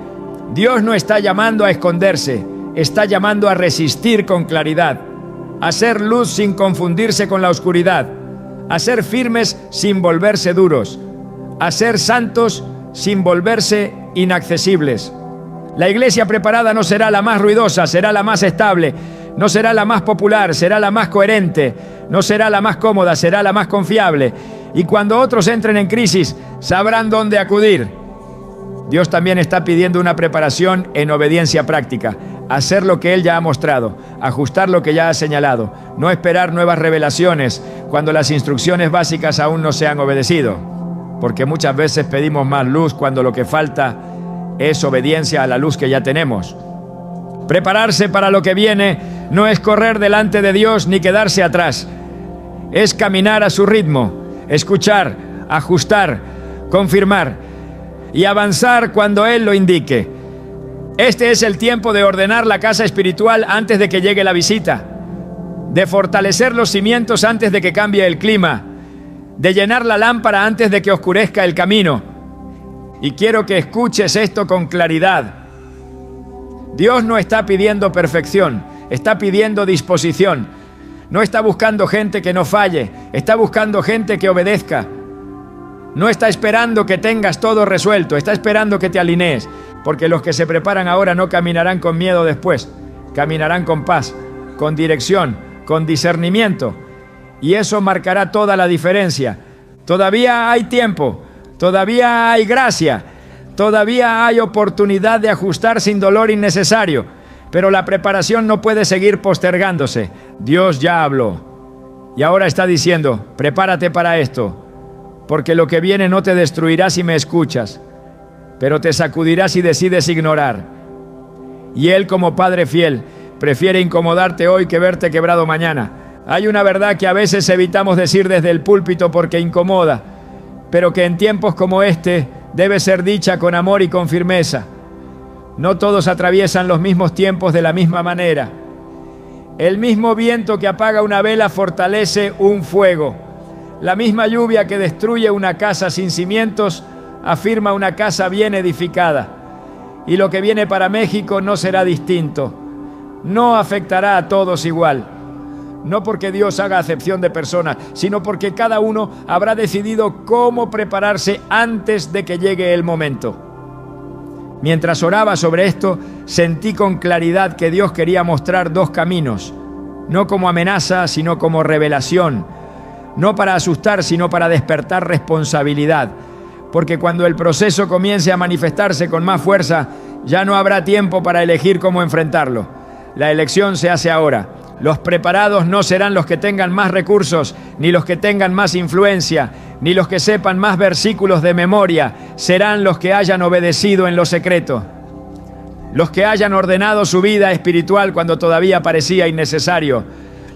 Dios no está llamando a esconderse, está llamando a resistir con claridad, a ser luz sin confundirse con la oscuridad, a ser firmes sin volverse duros, a ser santos sin volverse inaccesibles. La iglesia preparada no será la más ruidosa, será la más estable, no será la más popular, será la más coherente, no será la más cómoda, será la más confiable. Y cuando otros entren en crisis, sabrán dónde acudir. Dios también está pidiendo una preparación en obediencia práctica, hacer lo que Él ya ha mostrado, ajustar lo que ya ha señalado, no esperar nuevas revelaciones cuando las instrucciones básicas aún no se han obedecido, porque muchas veces pedimos más luz cuando lo que falta es obediencia a la luz que ya tenemos. Prepararse para lo que viene no es correr delante de Dios ni quedarse atrás, es caminar a su ritmo, escuchar, ajustar, confirmar y avanzar cuando Él lo indique. Este es el tiempo de ordenar la casa espiritual antes de que llegue la visita, de fortalecer los cimientos antes de que cambie el clima, de llenar la lámpara antes de que oscurezca el camino. Y quiero que escuches esto con claridad. Dios no está pidiendo perfección, está pidiendo disposición. No está buscando gente que no falle, está buscando gente que obedezca. No está esperando que tengas todo resuelto, está esperando que te alinees, porque los que se preparan ahora no caminarán con miedo después, caminarán con paz, con dirección, con discernimiento, y eso marcará toda la diferencia. Todavía hay tiempo, todavía hay gracia, todavía hay oportunidad de ajustar sin dolor innecesario, pero la preparación no puede seguir postergándose. Dios ya habló, y ahora está diciendo: prepárate para esto, porque lo que viene no te destruirá si me escuchas, pero te sacudirá si decides ignorar. Y Él, como Padre fiel, prefiere incomodarte hoy que verte quebrado mañana. Hay una verdad que a veces evitamos decir desde el púlpito porque incomoda, pero que en tiempos como este debe ser dicha con amor y con firmeza. No todos atraviesan los mismos tiempos de la misma manera. El mismo viento que apaga una vela fortalece un fuego. La misma lluvia que destruye una casa sin cimientos afirma una casa bien edificada. Y lo que viene para México no será distinto. No afectará a todos igual. No porque Dios haga acepción de personas, sino porque cada uno habrá decidido cómo prepararse antes de que llegue el momento. Mientras oraba sobre esto, sentí con claridad que Dios quería mostrar dos caminos, no como amenaza, sino como revelación. No para asustar, sino para despertar responsabilidad. Porque cuando el proceso comience a manifestarse con más fuerza, ya no habrá tiempo para elegir cómo enfrentarlo. La elección se hace ahora. Los preparados no serán los que tengan más recursos, ni los que tengan más influencia, ni los que sepan más versículos de memoria. Serán los que hayan obedecido en lo secreto. Los que hayan ordenado su vida espiritual cuando todavía parecía innecesario.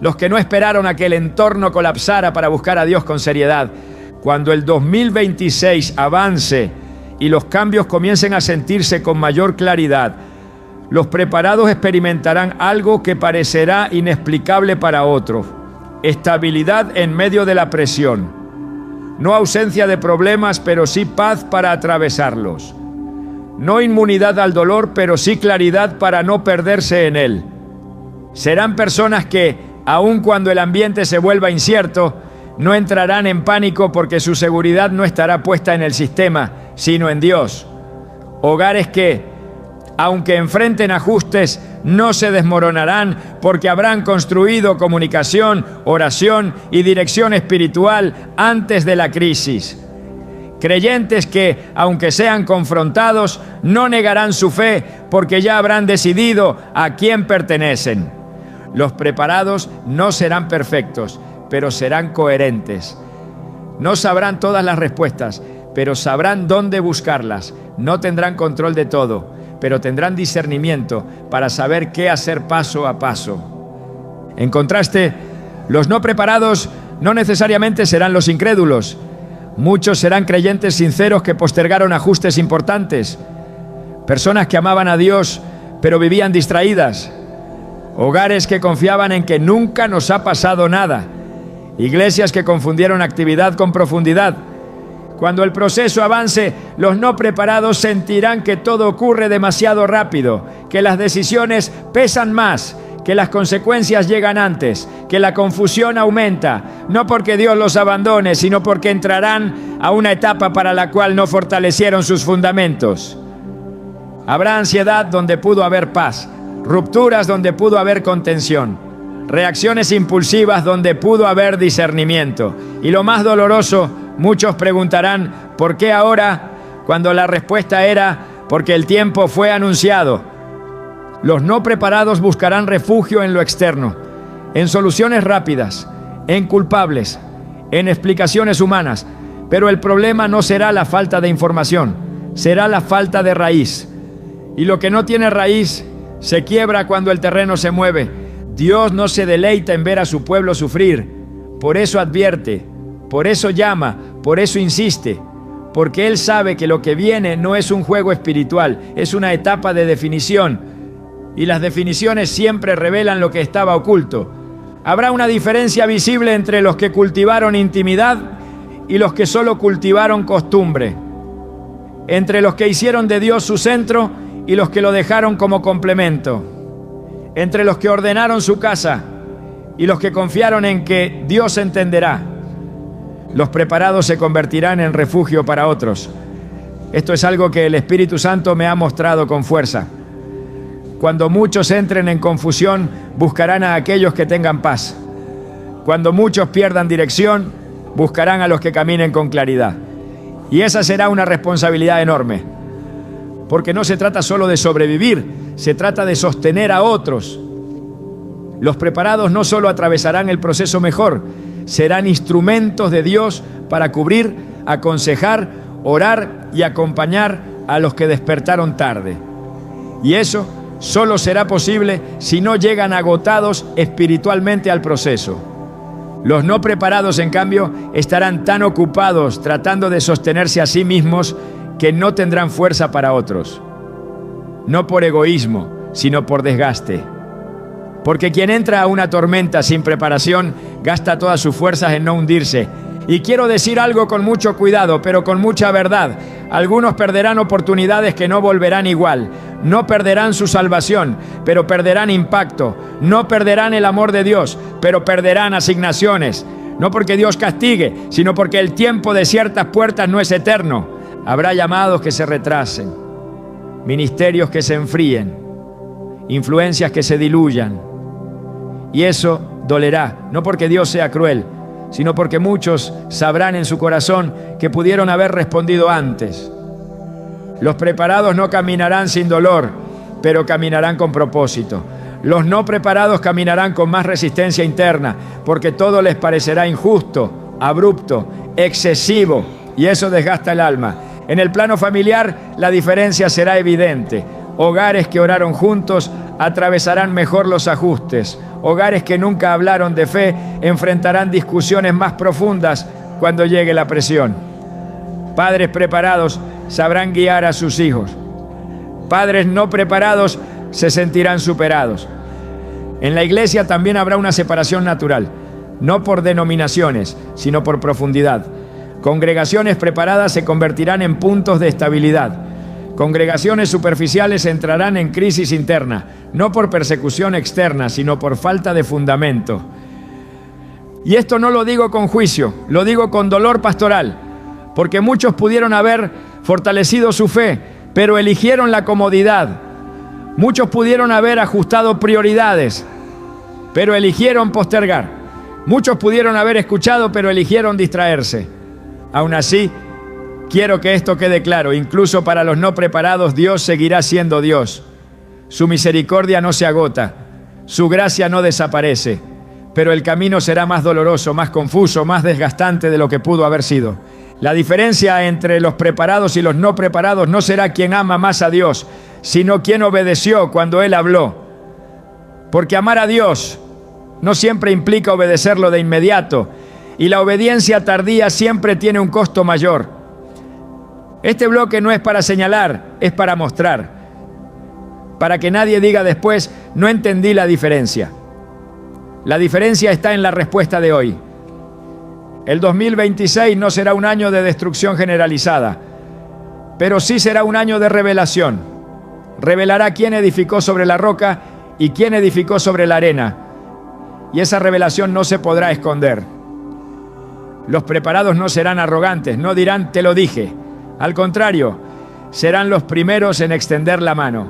Los que no esperaron a que el entorno colapsara para buscar a Dios con seriedad. Cuando el 2026 avance y los cambios comiencen a sentirse con mayor claridad, los preparados experimentarán algo que parecerá inexplicable para otros. estabilidad en medio de la presión. No ausencia de problemas, pero sí paz para atravesarlos. No inmunidad al dolor, pero sí claridad para no perderse en él. Serán personas que, aun cuando el ambiente se vuelva incierto, no entrarán en pánico porque su seguridad no estará puesta en el sistema, sino en Dios. Hogares que, aunque enfrenten ajustes, no se desmoronarán porque habrán construido comunicación, oración y dirección espiritual antes de la crisis. Creyentes que, aunque sean confrontados, no negarán su fe porque ya habrán decidido a quién pertenecen. Los preparados no serán perfectos, pero serán coherentes. No sabrán todas las respuestas, pero sabrán dónde buscarlas. No tendrán control de todo, pero tendrán discernimiento para saber qué hacer paso a paso. En contraste, los no preparados no necesariamente serán los incrédulos. Muchos serán creyentes sinceros que postergaron ajustes importantes. Personas que amaban a Dios, pero vivían distraídas. Hogares que confiaban en que nunca nos ha pasado nada. Iglesias que confundieron actividad con profundidad. Cuando el proceso avance, los no preparados sentirán que todo ocurre demasiado rápido, que las decisiones pesan más, que las consecuencias llegan antes, que la confusión aumenta, no porque Dios los abandone, sino porque entrarán a una etapa para la cual no fortalecieron sus fundamentos. Habrá ansiedad donde pudo haber paz, rupturas donde pudo haber contención, reacciones impulsivas donde pudo haber discernimiento. Y lo más doloroso, muchos preguntarán, ¿por qué ahora? Cuando la respuesta era, porque el tiempo fue anunciado. Los no preparados buscarán refugio en lo externo, en soluciones rápidas, en culpables, en explicaciones humanas. Pero el problema no será la falta de información, será la falta de raíz. Y lo que no tiene raíz se quiebra cuando el terreno se mueve. Dios no se deleita en ver a su pueblo sufrir. Por eso advierte, por eso llama, por eso insiste. Porque Él sabe que lo que viene no es un juego espiritual, es una etapa de definición. Y las definiciones siempre revelan lo que estaba oculto. Habrá una diferencia visible entre los que cultivaron intimidad y los que solo cultivaron costumbre. Entre los que hicieron de Dios su centro y los que lo dejaron como complemento. Entre los que ordenaron su casa y los que confiaron en que Dios entenderá. Los preparados se convertirán en refugio para otros. Esto es algo que el Espíritu Santo me ha mostrado con fuerza. Cuando muchos entren en confusión, buscarán a aquellos que tengan paz. Cuando muchos pierdan dirección, buscarán a los que caminen con claridad. Y esa será una responsabilidad enorme. Porque no se trata solo de sobrevivir, se trata de sostener a otros. Los preparados no solo atravesarán el proceso mejor, serán instrumentos de Dios para cubrir, aconsejar, orar y acompañar a los que despertaron tarde. Y eso solo será posible si no llegan agotados espiritualmente al proceso. Los no preparados, en cambio, estarán tan ocupados tratando de sostenerse a sí mismos que no tendrán fuerza para otros. No por egoísmo, sino por desgaste. Porque quien entra a una tormenta sin preparación gasta todas sus fuerzas en no hundirse. Y quiero decir algo con mucho cuidado, pero con mucha verdad. Algunos perderán oportunidades que no volverán igual. No perderán su salvación, pero perderán impacto. No perderán el amor de Dios, pero perderán asignaciones. No porque Dios castigue, sino porque el tiempo de ciertas puertas no es eterno. Habrá llamados que se retrasen, ministerios que se enfríen, influencias que se diluyan. Y eso dolerá, no porque Dios sea cruel, sino porque muchos sabrán en su corazón que pudieron haber respondido antes. Los preparados no caminarán sin dolor, pero caminarán con propósito. Los no preparados caminarán con más resistencia interna, porque todo les parecerá injusto, abrupto, excesivo, y eso desgasta el alma. En el plano familiar, la diferencia será evidente. Hogares que oraron juntos atravesarán mejor los ajustes. Hogares que nunca hablaron de fe enfrentarán discusiones más profundas cuando llegue la presión. Padres preparados sabrán guiar a sus hijos. Padres no preparados se sentirán superados. En la iglesia también habrá una separación natural. no por denominaciones, sino por profundidad. Congregaciones preparadas se convertirán en puntos de estabilidad. Congregaciones superficiales entrarán en crisis interna, no por persecución externa, sino por falta de fundamento. Y esto no lo digo con juicio, lo digo con dolor pastoral, porque muchos pudieron haber fortalecido su fe, pero eligieron la comodidad. Muchos pudieron haber ajustado prioridades, pero eligieron postergar. Muchos pudieron haber escuchado, pero eligieron distraerse. Aún así, quiero que esto quede claro, incluso para los no preparados, Dios seguirá siendo Dios. Su misericordia no se agota, su gracia no desaparece, pero el camino será más doloroso, más confuso, más desgastante de lo que pudo haber sido. La diferencia entre los preparados y los no preparados no será quién ama más a Dios, sino quién obedeció cuando Él habló. Porque amar a Dios no siempre implica obedecerlo de inmediato, y la obediencia tardía siempre tiene un costo mayor. Este bloque no es para señalar, es para mostrar, para que nadie diga después, no entendí la diferencia. La diferencia está en la respuesta de hoy. El 2026 no será un año de destrucción generalizada, pero sí será un año de revelación. Revelará quién edificó sobre la roca y quién edificó sobre la arena, y esa revelación no se podrá esconder. Los preparados no serán arrogantes, no dirán te lo dije. Al contrario, serán los primeros en extender la mano.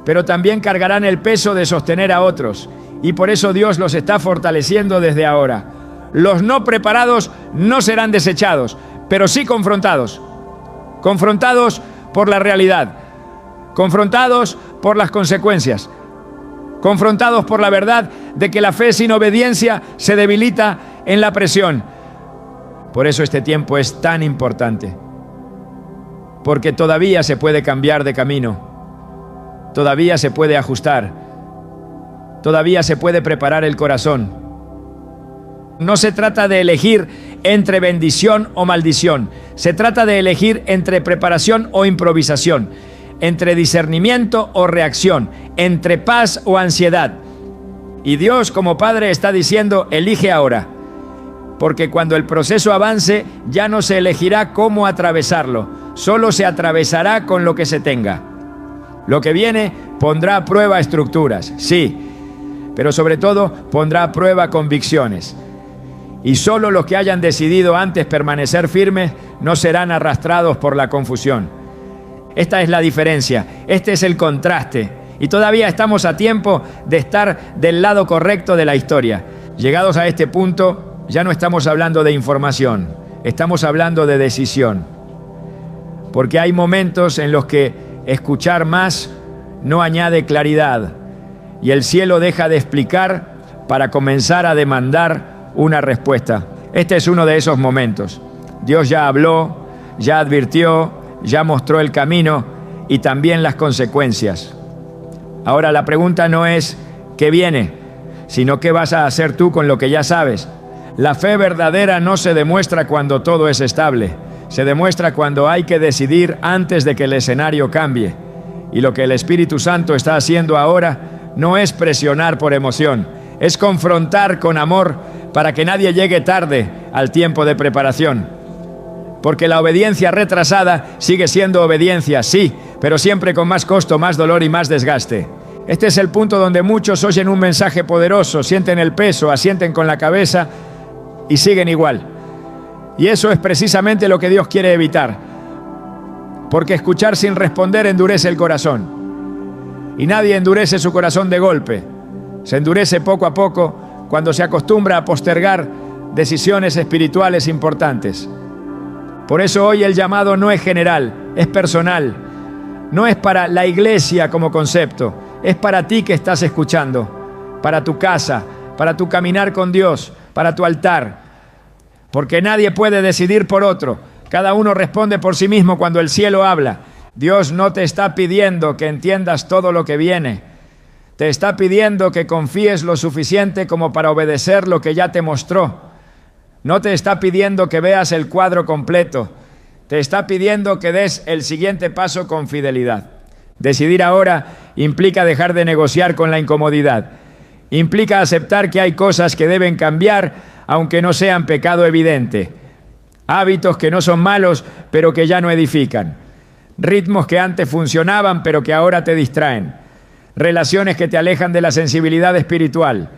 Pero también cargarán el peso de sostener a otros, y por eso Dios los está fortaleciendo desde ahora. Los no preparados no serán desechados, pero sí confrontados. Confrontados por la realidad, confrontados por las consecuencias, confrontados por la verdad de que la fe sin obediencia se debilita en la presión. Por eso este tiempo es tan importante, porque todavía se puede cambiar de camino, todavía se puede ajustar, todavía se puede preparar el corazón. No se trata de elegir entre bendición o maldición, se trata de elegir entre preparación o improvisación, entre discernimiento o reacción, entre paz o ansiedad. Y Dios como Padre está diciendo, elige ahora, porque cuando el proceso avance ya no se elegirá cómo atravesarlo, solo se atravesará con lo que se tenga. Lo que viene pondrá a prueba estructuras, sí, pero sobre todo pondrá a prueba convicciones. Y solo los que hayan decidido antes permanecer firmes no serán arrastrados por la confusión. Esta es la diferencia, este es el contraste. Y todavía estamos a tiempo de estar del lado correcto de la historia. Llegados a este punto, ya no estamos hablando de información, estamos hablando de decisión. Porque hay momentos en los que escuchar más no añade claridad y el cielo deja de explicar para comenzar a demandar una respuesta. Este es uno de esos momentos. Dios ya habló, ya advirtió, ya mostró el camino y también las consecuencias. Ahora la pregunta no es ¿qué viene?, sino ¿qué vas a hacer tú con lo que ya sabes? La fe verdadera no se demuestra cuando todo es estable, se demuestra cuando hay que decidir antes de que el escenario cambie. Y lo que el Espíritu Santo está haciendo ahora no es presionar por emoción, es confrontar con amor para que nadie llegue tarde al tiempo de preparación. Porque la obediencia retrasada sigue siendo obediencia, sí, pero siempre con más costo, más dolor y más desgaste. Este es el punto donde muchos oyen un mensaje poderoso, sienten el peso, asienten con la cabeza y siguen igual. Y eso es precisamente lo que Dios quiere evitar. Porque escuchar sin responder endurece el corazón. Y nadie endurece su corazón de golpe. Se endurece poco a poco cuando se acostumbra a postergar decisiones espirituales importantes. Por eso hoy el llamado no es general, es personal. No es para la iglesia como concepto, es para ti que estás escuchando, para tu casa, para tu caminar con Dios, para tu altar. Porque nadie puede decidir por otro. Cada uno responde por sí mismo cuando el cielo habla. Dios no te está pidiendo que entiendas todo lo que viene. Te está pidiendo que confíes lo suficiente como para obedecer lo que ya te mostró. No te está pidiendo que veas el cuadro completo. Te está pidiendo que des el siguiente paso con fidelidad. Decidir ahora implica dejar de negociar con la incomodidad. Implica aceptar que hay cosas que deben cambiar, aunque no sean pecado evidente. Hábitos que no son malos, pero que ya no edifican. Ritmos que antes funcionaban, pero que ahora te distraen. Relaciones que te alejan de la sensibilidad espiritual.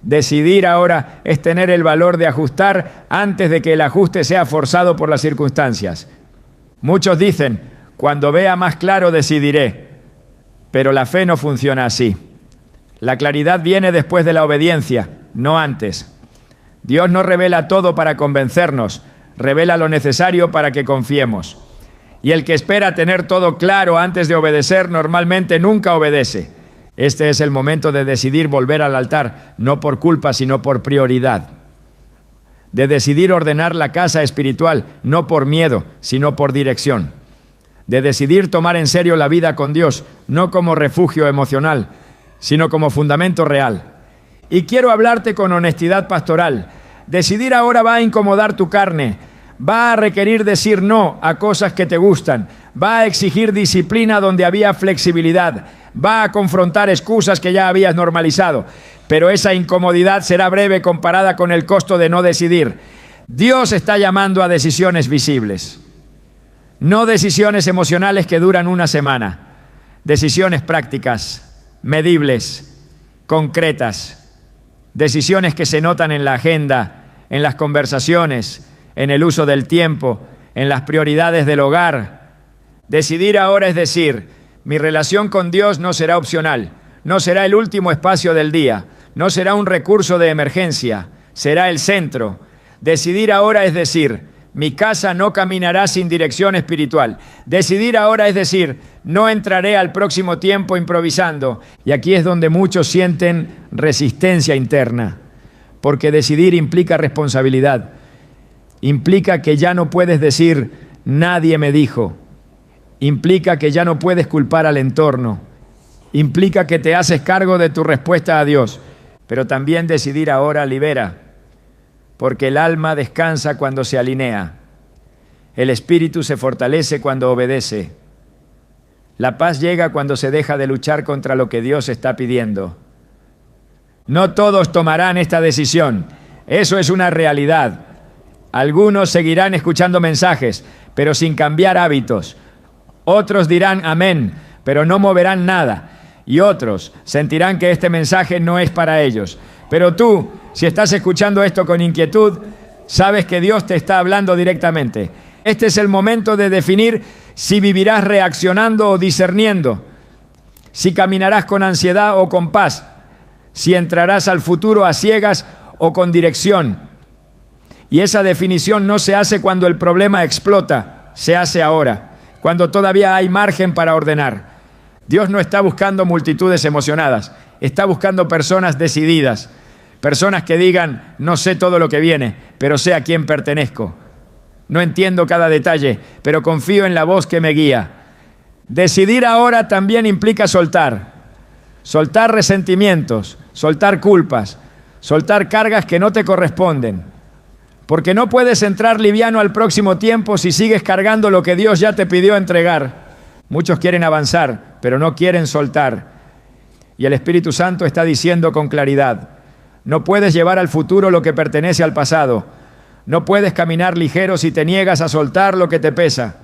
Decidir ahora es tener el valor de ajustar antes de que el ajuste sea forzado por las circunstancias. Muchos dicen, cuando vea más claro decidiré, pero la fe no funciona así. La claridad viene después de la obediencia, no antes. Dios no revela todo para convencernos, revela lo necesario para que confiemos. Y el que espera tener todo claro antes de obedecer normalmente nunca obedece. Este es el momento de decidir volver al altar, no por culpa, sino por prioridad. De decidir ordenar la casa espiritual, no por miedo, sino por dirección. De decidir tomar en serio la vida con Dios, no como refugio emocional, sino como fundamento real. Y quiero hablarte con honestidad pastoral. Decidir ahora va a incomodar tu carne, va a requerir decir no a cosas que te gustan, va a exigir disciplina donde había flexibilidad, va a confrontar excusas que ya habías normalizado, pero esa incomodidad será breve comparada con el costo de no decidir. Dios está llamando a decisiones visibles, no decisiones emocionales que duran una semana, decisiones prácticas, medibles, concretas, decisiones que se notan en la agenda, en las conversaciones, en el uso del tiempo, en las prioridades del hogar. Decidir ahora es decir, mi relación con Dios no será opcional, no será el último espacio del día, no será un recurso de emergencia, será el centro. Decidir ahora es decir, mi casa no caminará sin dirección espiritual. Decidir ahora es decir, no entraré al próximo tiempo improvisando. Y aquí es donde muchos sienten resistencia interna, porque decidir implica responsabilidad. Implica que ya no puedes decir, nadie me dijo. Implica que ya no puedes culpar al entorno. Implica que te haces cargo de tu respuesta a Dios. Pero también decidir ahora libera, porque el alma descansa cuando se alinea. El espíritu se fortalece cuando obedece. La paz llega cuando se deja de luchar contra lo que Dios está pidiendo. No todos tomarán esta decisión. Eso es una realidad. Algunos seguirán escuchando mensajes, pero sin cambiar hábitos. Otros dirán amén, pero no moverán nada. Y otros sentirán que este mensaje no es para ellos. Pero tú, si estás escuchando esto con inquietud, sabes que Dios te está hablando directamente. Este es el momento de definir si vivirás reaccionando o discerniendo, si caminarás con ansiedad o con paz, si entrarás al futuro a ciegas o con dirección. Y esa definición no se hace cuando el problema explota, se hace ahora, cuando todavía hay margen para ordenar. Dios no está buscando multitudes emocionadas, está buscando personas decididas, personas que digan, no sé todo lo que viene, pero sé a quién pertenezco. No entiendo cada detalle, pero confío en la voz que me guía. Decidir ahora también implica soltar resentimientos, soltar culpas, soltar cargas que no te corresponden. Porque no puedes entrar liviano al próximo tiempo si sigues cargando lo que Dios ya te pidió entregar. Muchos quieren avanzar, pero no quieren soltar. Y el Espíritu Santo está diciendo con claridad, no puedes llevar al futuro lo que pertenece al pasado. No puedes caminar ligero si te niegas a soltar lo que te pesa.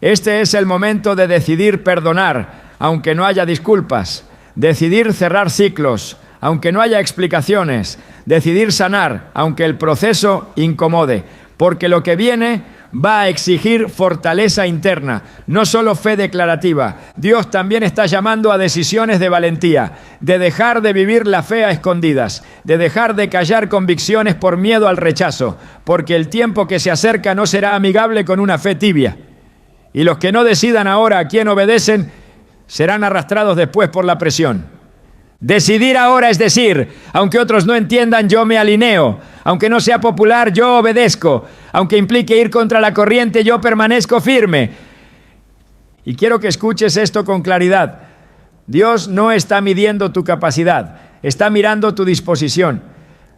Este es el momento de decidir perdonar, aunque no haya disculpas. Decidir cerrar ciclos, aunque no haya explicaciones. Decidir sanar, aunque el proceso incomode. Porque lo que viene va a exigir fortaleza interna, no solo fe declarativa. Dios también está llamando a decisiones de valentía, de dejar de vivir la fe a escondidas, de dejar de callar convicciones por miedo al rechazo, porque el tiempo que se acerca no será amigable con una fe tibia. Y los que no decidan ahora a quién obedecen, serán arrastrados después por la presión. Decidir ahora es decir, aunque otros no entiendan, yo me alineo. Aunque no sea popular, yo obedezco. Aunque implique ir contra la corriente, yo permanezco firme. Y quiero que escuches esto con claridad. Dios no está midiendo tu capacidad, está mirando tu disposición.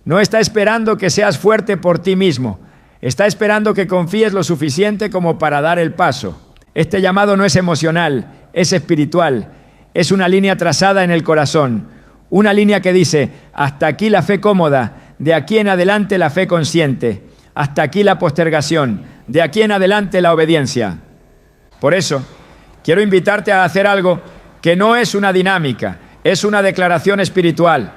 No está esperando que seas fuerte por ti mismo. Está esperando que confíes lo suficiente como para dar el paso. Este llamado no es emocional, es espiritual. Es una línea trazada en el corazón, Una línea que dice, hasta aquí la fe cómoda, de aquí en adelante la fe consciente, hasta aquí la postergación, de aquí en adelante la obediencia. Por eso, quiero invitarte a hacer algo que no es una dinámica, es una declaración espiritual.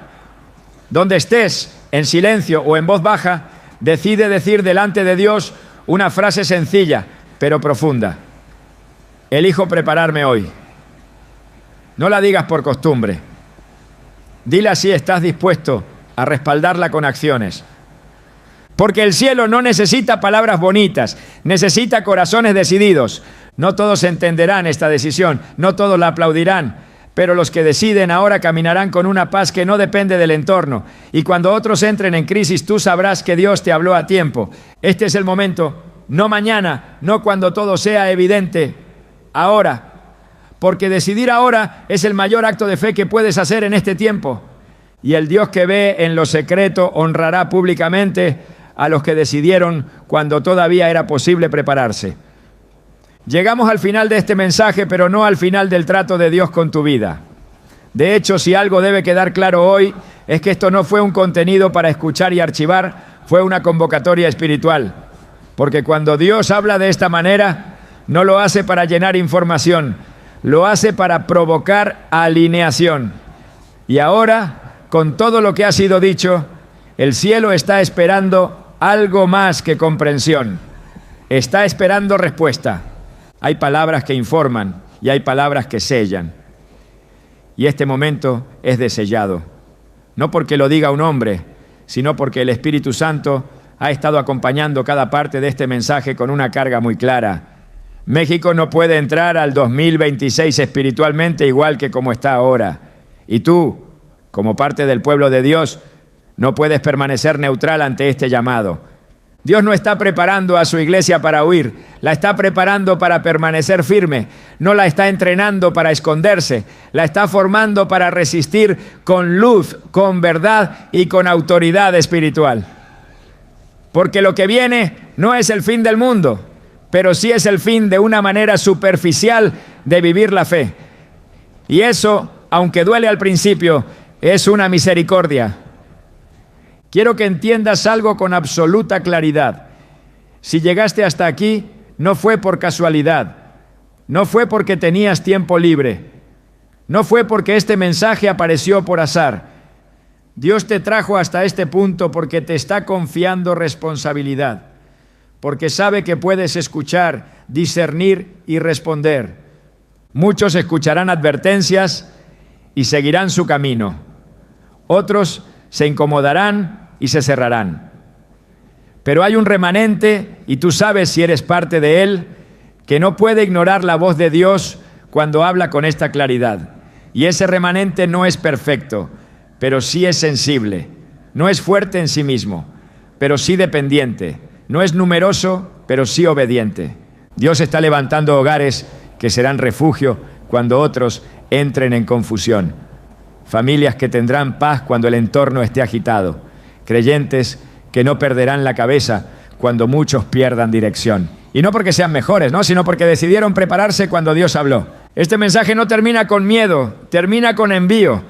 Donde estés, en silencio o en voz baja, decide decir delante de Dios una frase sencilla, pero profunda. Elijo prepararme hoy. No la digas por costumbre. Dila si estás dispuesto a respaldarla con acciones. Porque el cielo no necesita palabras bonitas, necesita corazones decididos. No todos entenderán esta decisión, no todos la aplaudirán, pero los que deciden ahora caminarán con una paz que no depende del entorno. Y cuando otros entren en crisis, tú sabrás que Dios te habló a tiempo. Este es el momento, no mañana, no cuando todo sea evidente, ahora. Porque decidir ahora es el mayor acto de fe que puedes hacer en este tiempo. Y el Dios que ve en lo secreto honrará públicamente a los que decidieron cuando todavía era posible prepararse. Llegamos al final de este mensaje, pero no al final del trato de Dios con tu vida. De hecho, si algo debe quedar claro hoy, es que esto no fue un contenido para escuchar y archivar, fue una convocatoria espiritual. Porque cuando Dios habla de esta manera, no lo hace para llenar información, lo hace para provocar alineación. Y ahora, con todo lo que ha sido dicho, el cielo está esperando algo más que comprensión. Está esperando respuesta. Hay palabras que informan y hay palabras que sellan. Y este momento es de sellado. No porque lo diga un hombre, sino porque el Espíritu Santo ha estado acompañando cada parte de este mensaje con una carga muy clara. México no puede entrar al 2026 espiritualmente igual que como está ahora. Y tú, como parte del pueblo de Dios, no puedes permanecer neutral ante este llamado. Dios no está preparando a su iglesia para huir, la está preparando para permanecer firme, no la está entrenando para esconderse, la está formando para resistir con luz, con verdad y con autoridad espiritual. Porque lo que viene no es el fin del mundo, pero sí es el fin de una manera superficial de vivir la fe. Y eso, aunque duele al principio, es una misericordia. Quiero que entiendas algo con absoluta claridad. Si llegaste hasta aquí, no fue por casualidad, no fue porque tenías tiempo libre, no fue porque este mensaje apareció por azar. Dios te trajo hasta este punto porque te está confiando responsabilidad, porque sabe que puedes escuchar, discernir y responder. Muchos escucharán advertencias y seguirán su camino. Otros se incomodarán y se cerrarán. Pero hay un remanente, y tú sabes si eres parte de él, que no puede ignorar la voz de Dios cuando habla con esta claridad. Y ese remanente no es perfecto, pero sí es sensible. No es fuerte en sí mismo, pero sí dependiente. No es numeroso, pero sí obediente. Dios está levantando hogares que serán refugio cuando otros entren en confusión. Familias que tendrán paz cuando el entorno esté agitado. Creyentes que no perderán la cabeza cuando muchos pierdan dirección. Y no porque sean mejores, ¿no? Sino porque decidieron prepararse cuando Dios habló. Este mensaje no termina con miedo, termina con envío.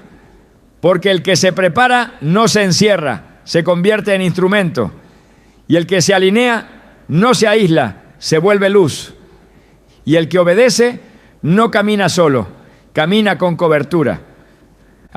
Porque el que se prepara no se encierra, se convierte en instrumento. Y el que se alinea no se aísla, se vuelve luz. Y el que obedece no camina solo, camina con cobertura.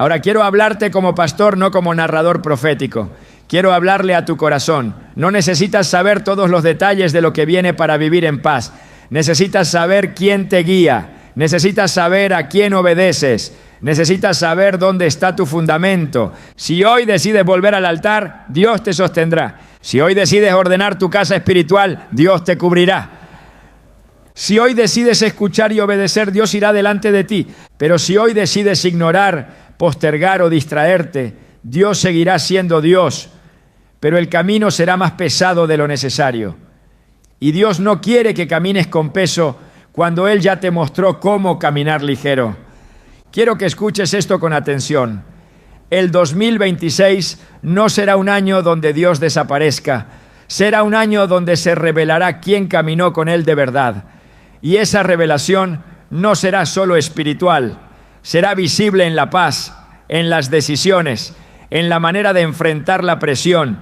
Ahora quiero hablarte como pastor, no como narrador profético. Quiero hablarle a tu corazón. No necesitas saber todos los detalles de lo que viene para vivir en paz. Necesitas saber quién te guía. Necesitas saber a quién obedeces. Necesitas saber dónde está tu fundamento. Si hoy decides volver al altar, Dios te sostendrá. Si hoy decides ordenar tu casa espiritual, Dios te cubrirá. Si hoy decides escuchar y obedecer, Dios irá delante de ti. Pero si hoy decides ignorar, postergar o distraerte, Dios seguirá siendo Dios, pero el camino será más pesado de lo necesario. Y Dios no quiere que camines con peso cuando Él ya te mostró cómo caminar ligero. Quiero que escuches esto con atención. El 2026 no será un año donde Dios desaparezca, será un año donde se revelará quién caminó con Él de verdad. Y esa revelación no será solo espiritual, será visible en la paz, en las decisiones, en la manera de enfrentar la presión.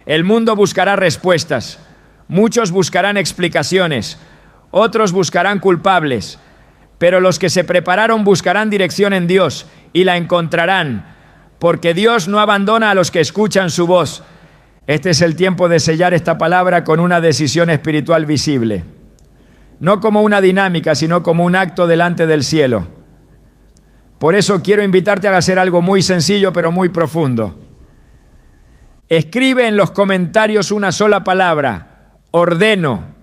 El mundo buscará respuestas, muchos buscarán explicaciones, otros buscarán culpables, pero los que se prepararon buscarán dirección en Dios y la encontrarán, porque Dios no abandona a los que escuchan su voz. Este es el tiempo de sellar esta palabra con una decisión espiritual visible. No como una dinámica, sino como un acto delante del cielo. Por eso quiero invitarte a hacer algo muy sencillo, pero muy profundo. Escribe en los comentarios una sola palabra: ordeno.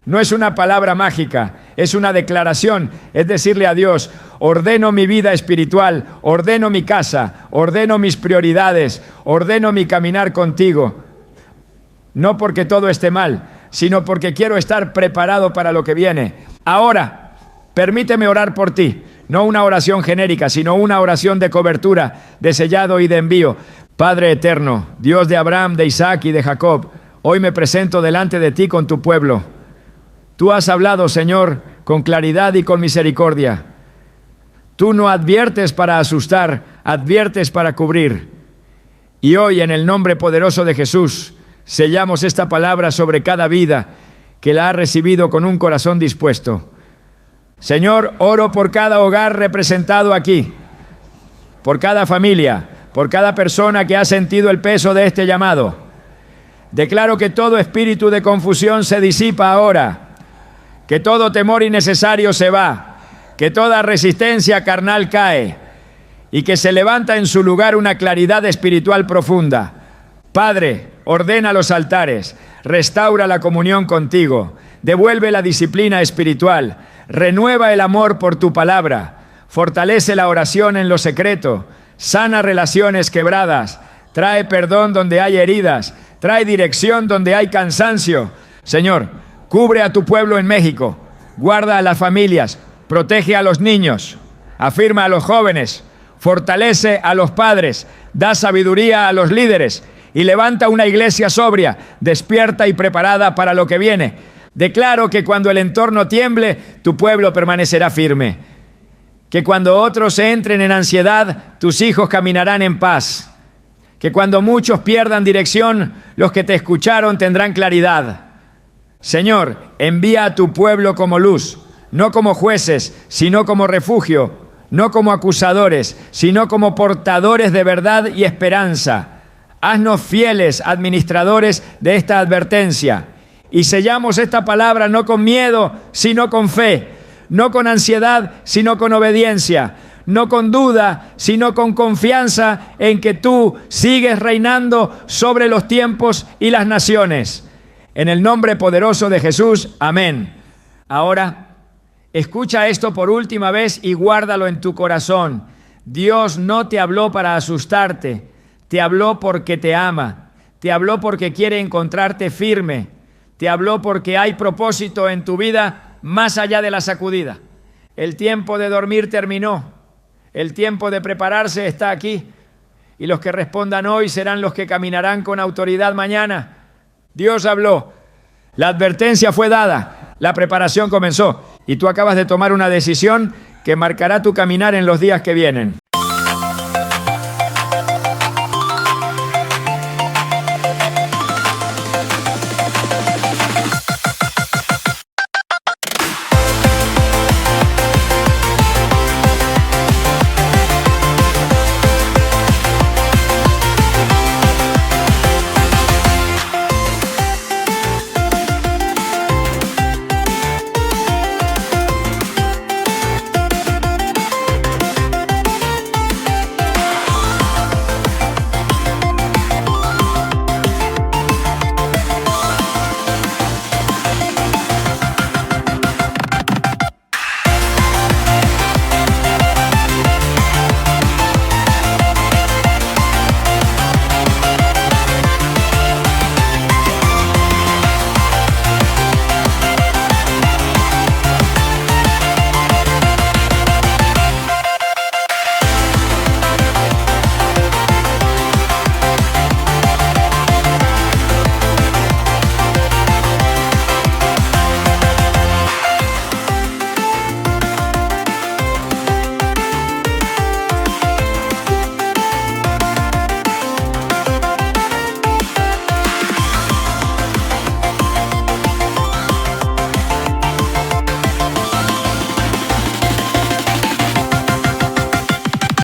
No es una palabra mágica, es una declaración, es decirle a Dios: ordeno mi vida espiritual, ordeno mi casa, ordeno mis prioridades, ordeno mi caminar contigo. No porque todo esté mal, sino porque quiero estar preparado para lo que viene. Ahora, permíteme orar por ti. No una oración genérica, sino una oración de cobertura, de sellado y de envío. Padre eterno, Dios de Abraham, de Isaac y de Jacob, hoy me presento delante de ti con tu pueblo. Tú has hablado, Señor, con claridad y con misericordia. Tú no adviertes para asustar, adviertes para cubrir. Y hoy, en el nombre poderoso de Jesús, sellamos esta palabra sobre cada vida que la ha recibido con un corazón dispuesto. Señor, oro por cada hogar representado aquí, por cada familia, por cada persona que ha sentido el peso de este llamado. Declaro que todo espíritu de confusión se disipa ahora, que todo temor innecesario se va, que toda resistencia carnal cae y que se levanta en su lugar una claridad espiritual profunda. Padre, ordena los altares, restaura la comunión contigo, devuelve la disciplina espiritual, renueva el amor por tu palabra, fortalece la oración en lo secreto, sana relaciones quebradas, trae perdón donde hay heridas, trae dirección donde hay cansancio. Señor, cubre a tu pueblo en México, guarda a las familias, protege a los niños, afirma a los jóvenes, fortalece a los padres, da sabiduría a los líderes y levanta una iglesia sobria, despierta y preparada para lo que viene. Declaro que cuando el entorno tiemble, tu pueblo permanecerá firme. Que cuando otros entren en ansiedad, tus hijos caminarán en paz. Que cuando muchos pierdan dirección, los que te escucharon tendrán claridad. Señor, envía a tu pueblo como luz, no como jueces, sino como refugio, no como acusadores, sino como portadores de verdad y esperanza. Haznos fieles administradores de esta advertencia. Y sellamos esta palabra no con miedo, sino con fe, no con ansiedad, sino con obediencia, no con duda, sino con confianza en que tú sigues reinando sobre los tiempos y las naciones. En el nombre poderoso de Jesús, amén. Ahora, escucha esto por última vez y guárdalo en tu corazón. Dios no te habló para asustarte, te habló porque te ama, te habló porque quiere encontrarte firme, te habló porque hay propósito en tu vida más allá de la sacudida. El tiempo de dormir terminó, el tiempo de prepararse está aquí, y los que respondan hoy serán los que caminarán con autoridad mañana. Dios habló, la advertencia fue dada, la preparación comenzó, y tú acabas de tomar una decisión que marcará tu caminar en los días que vienen.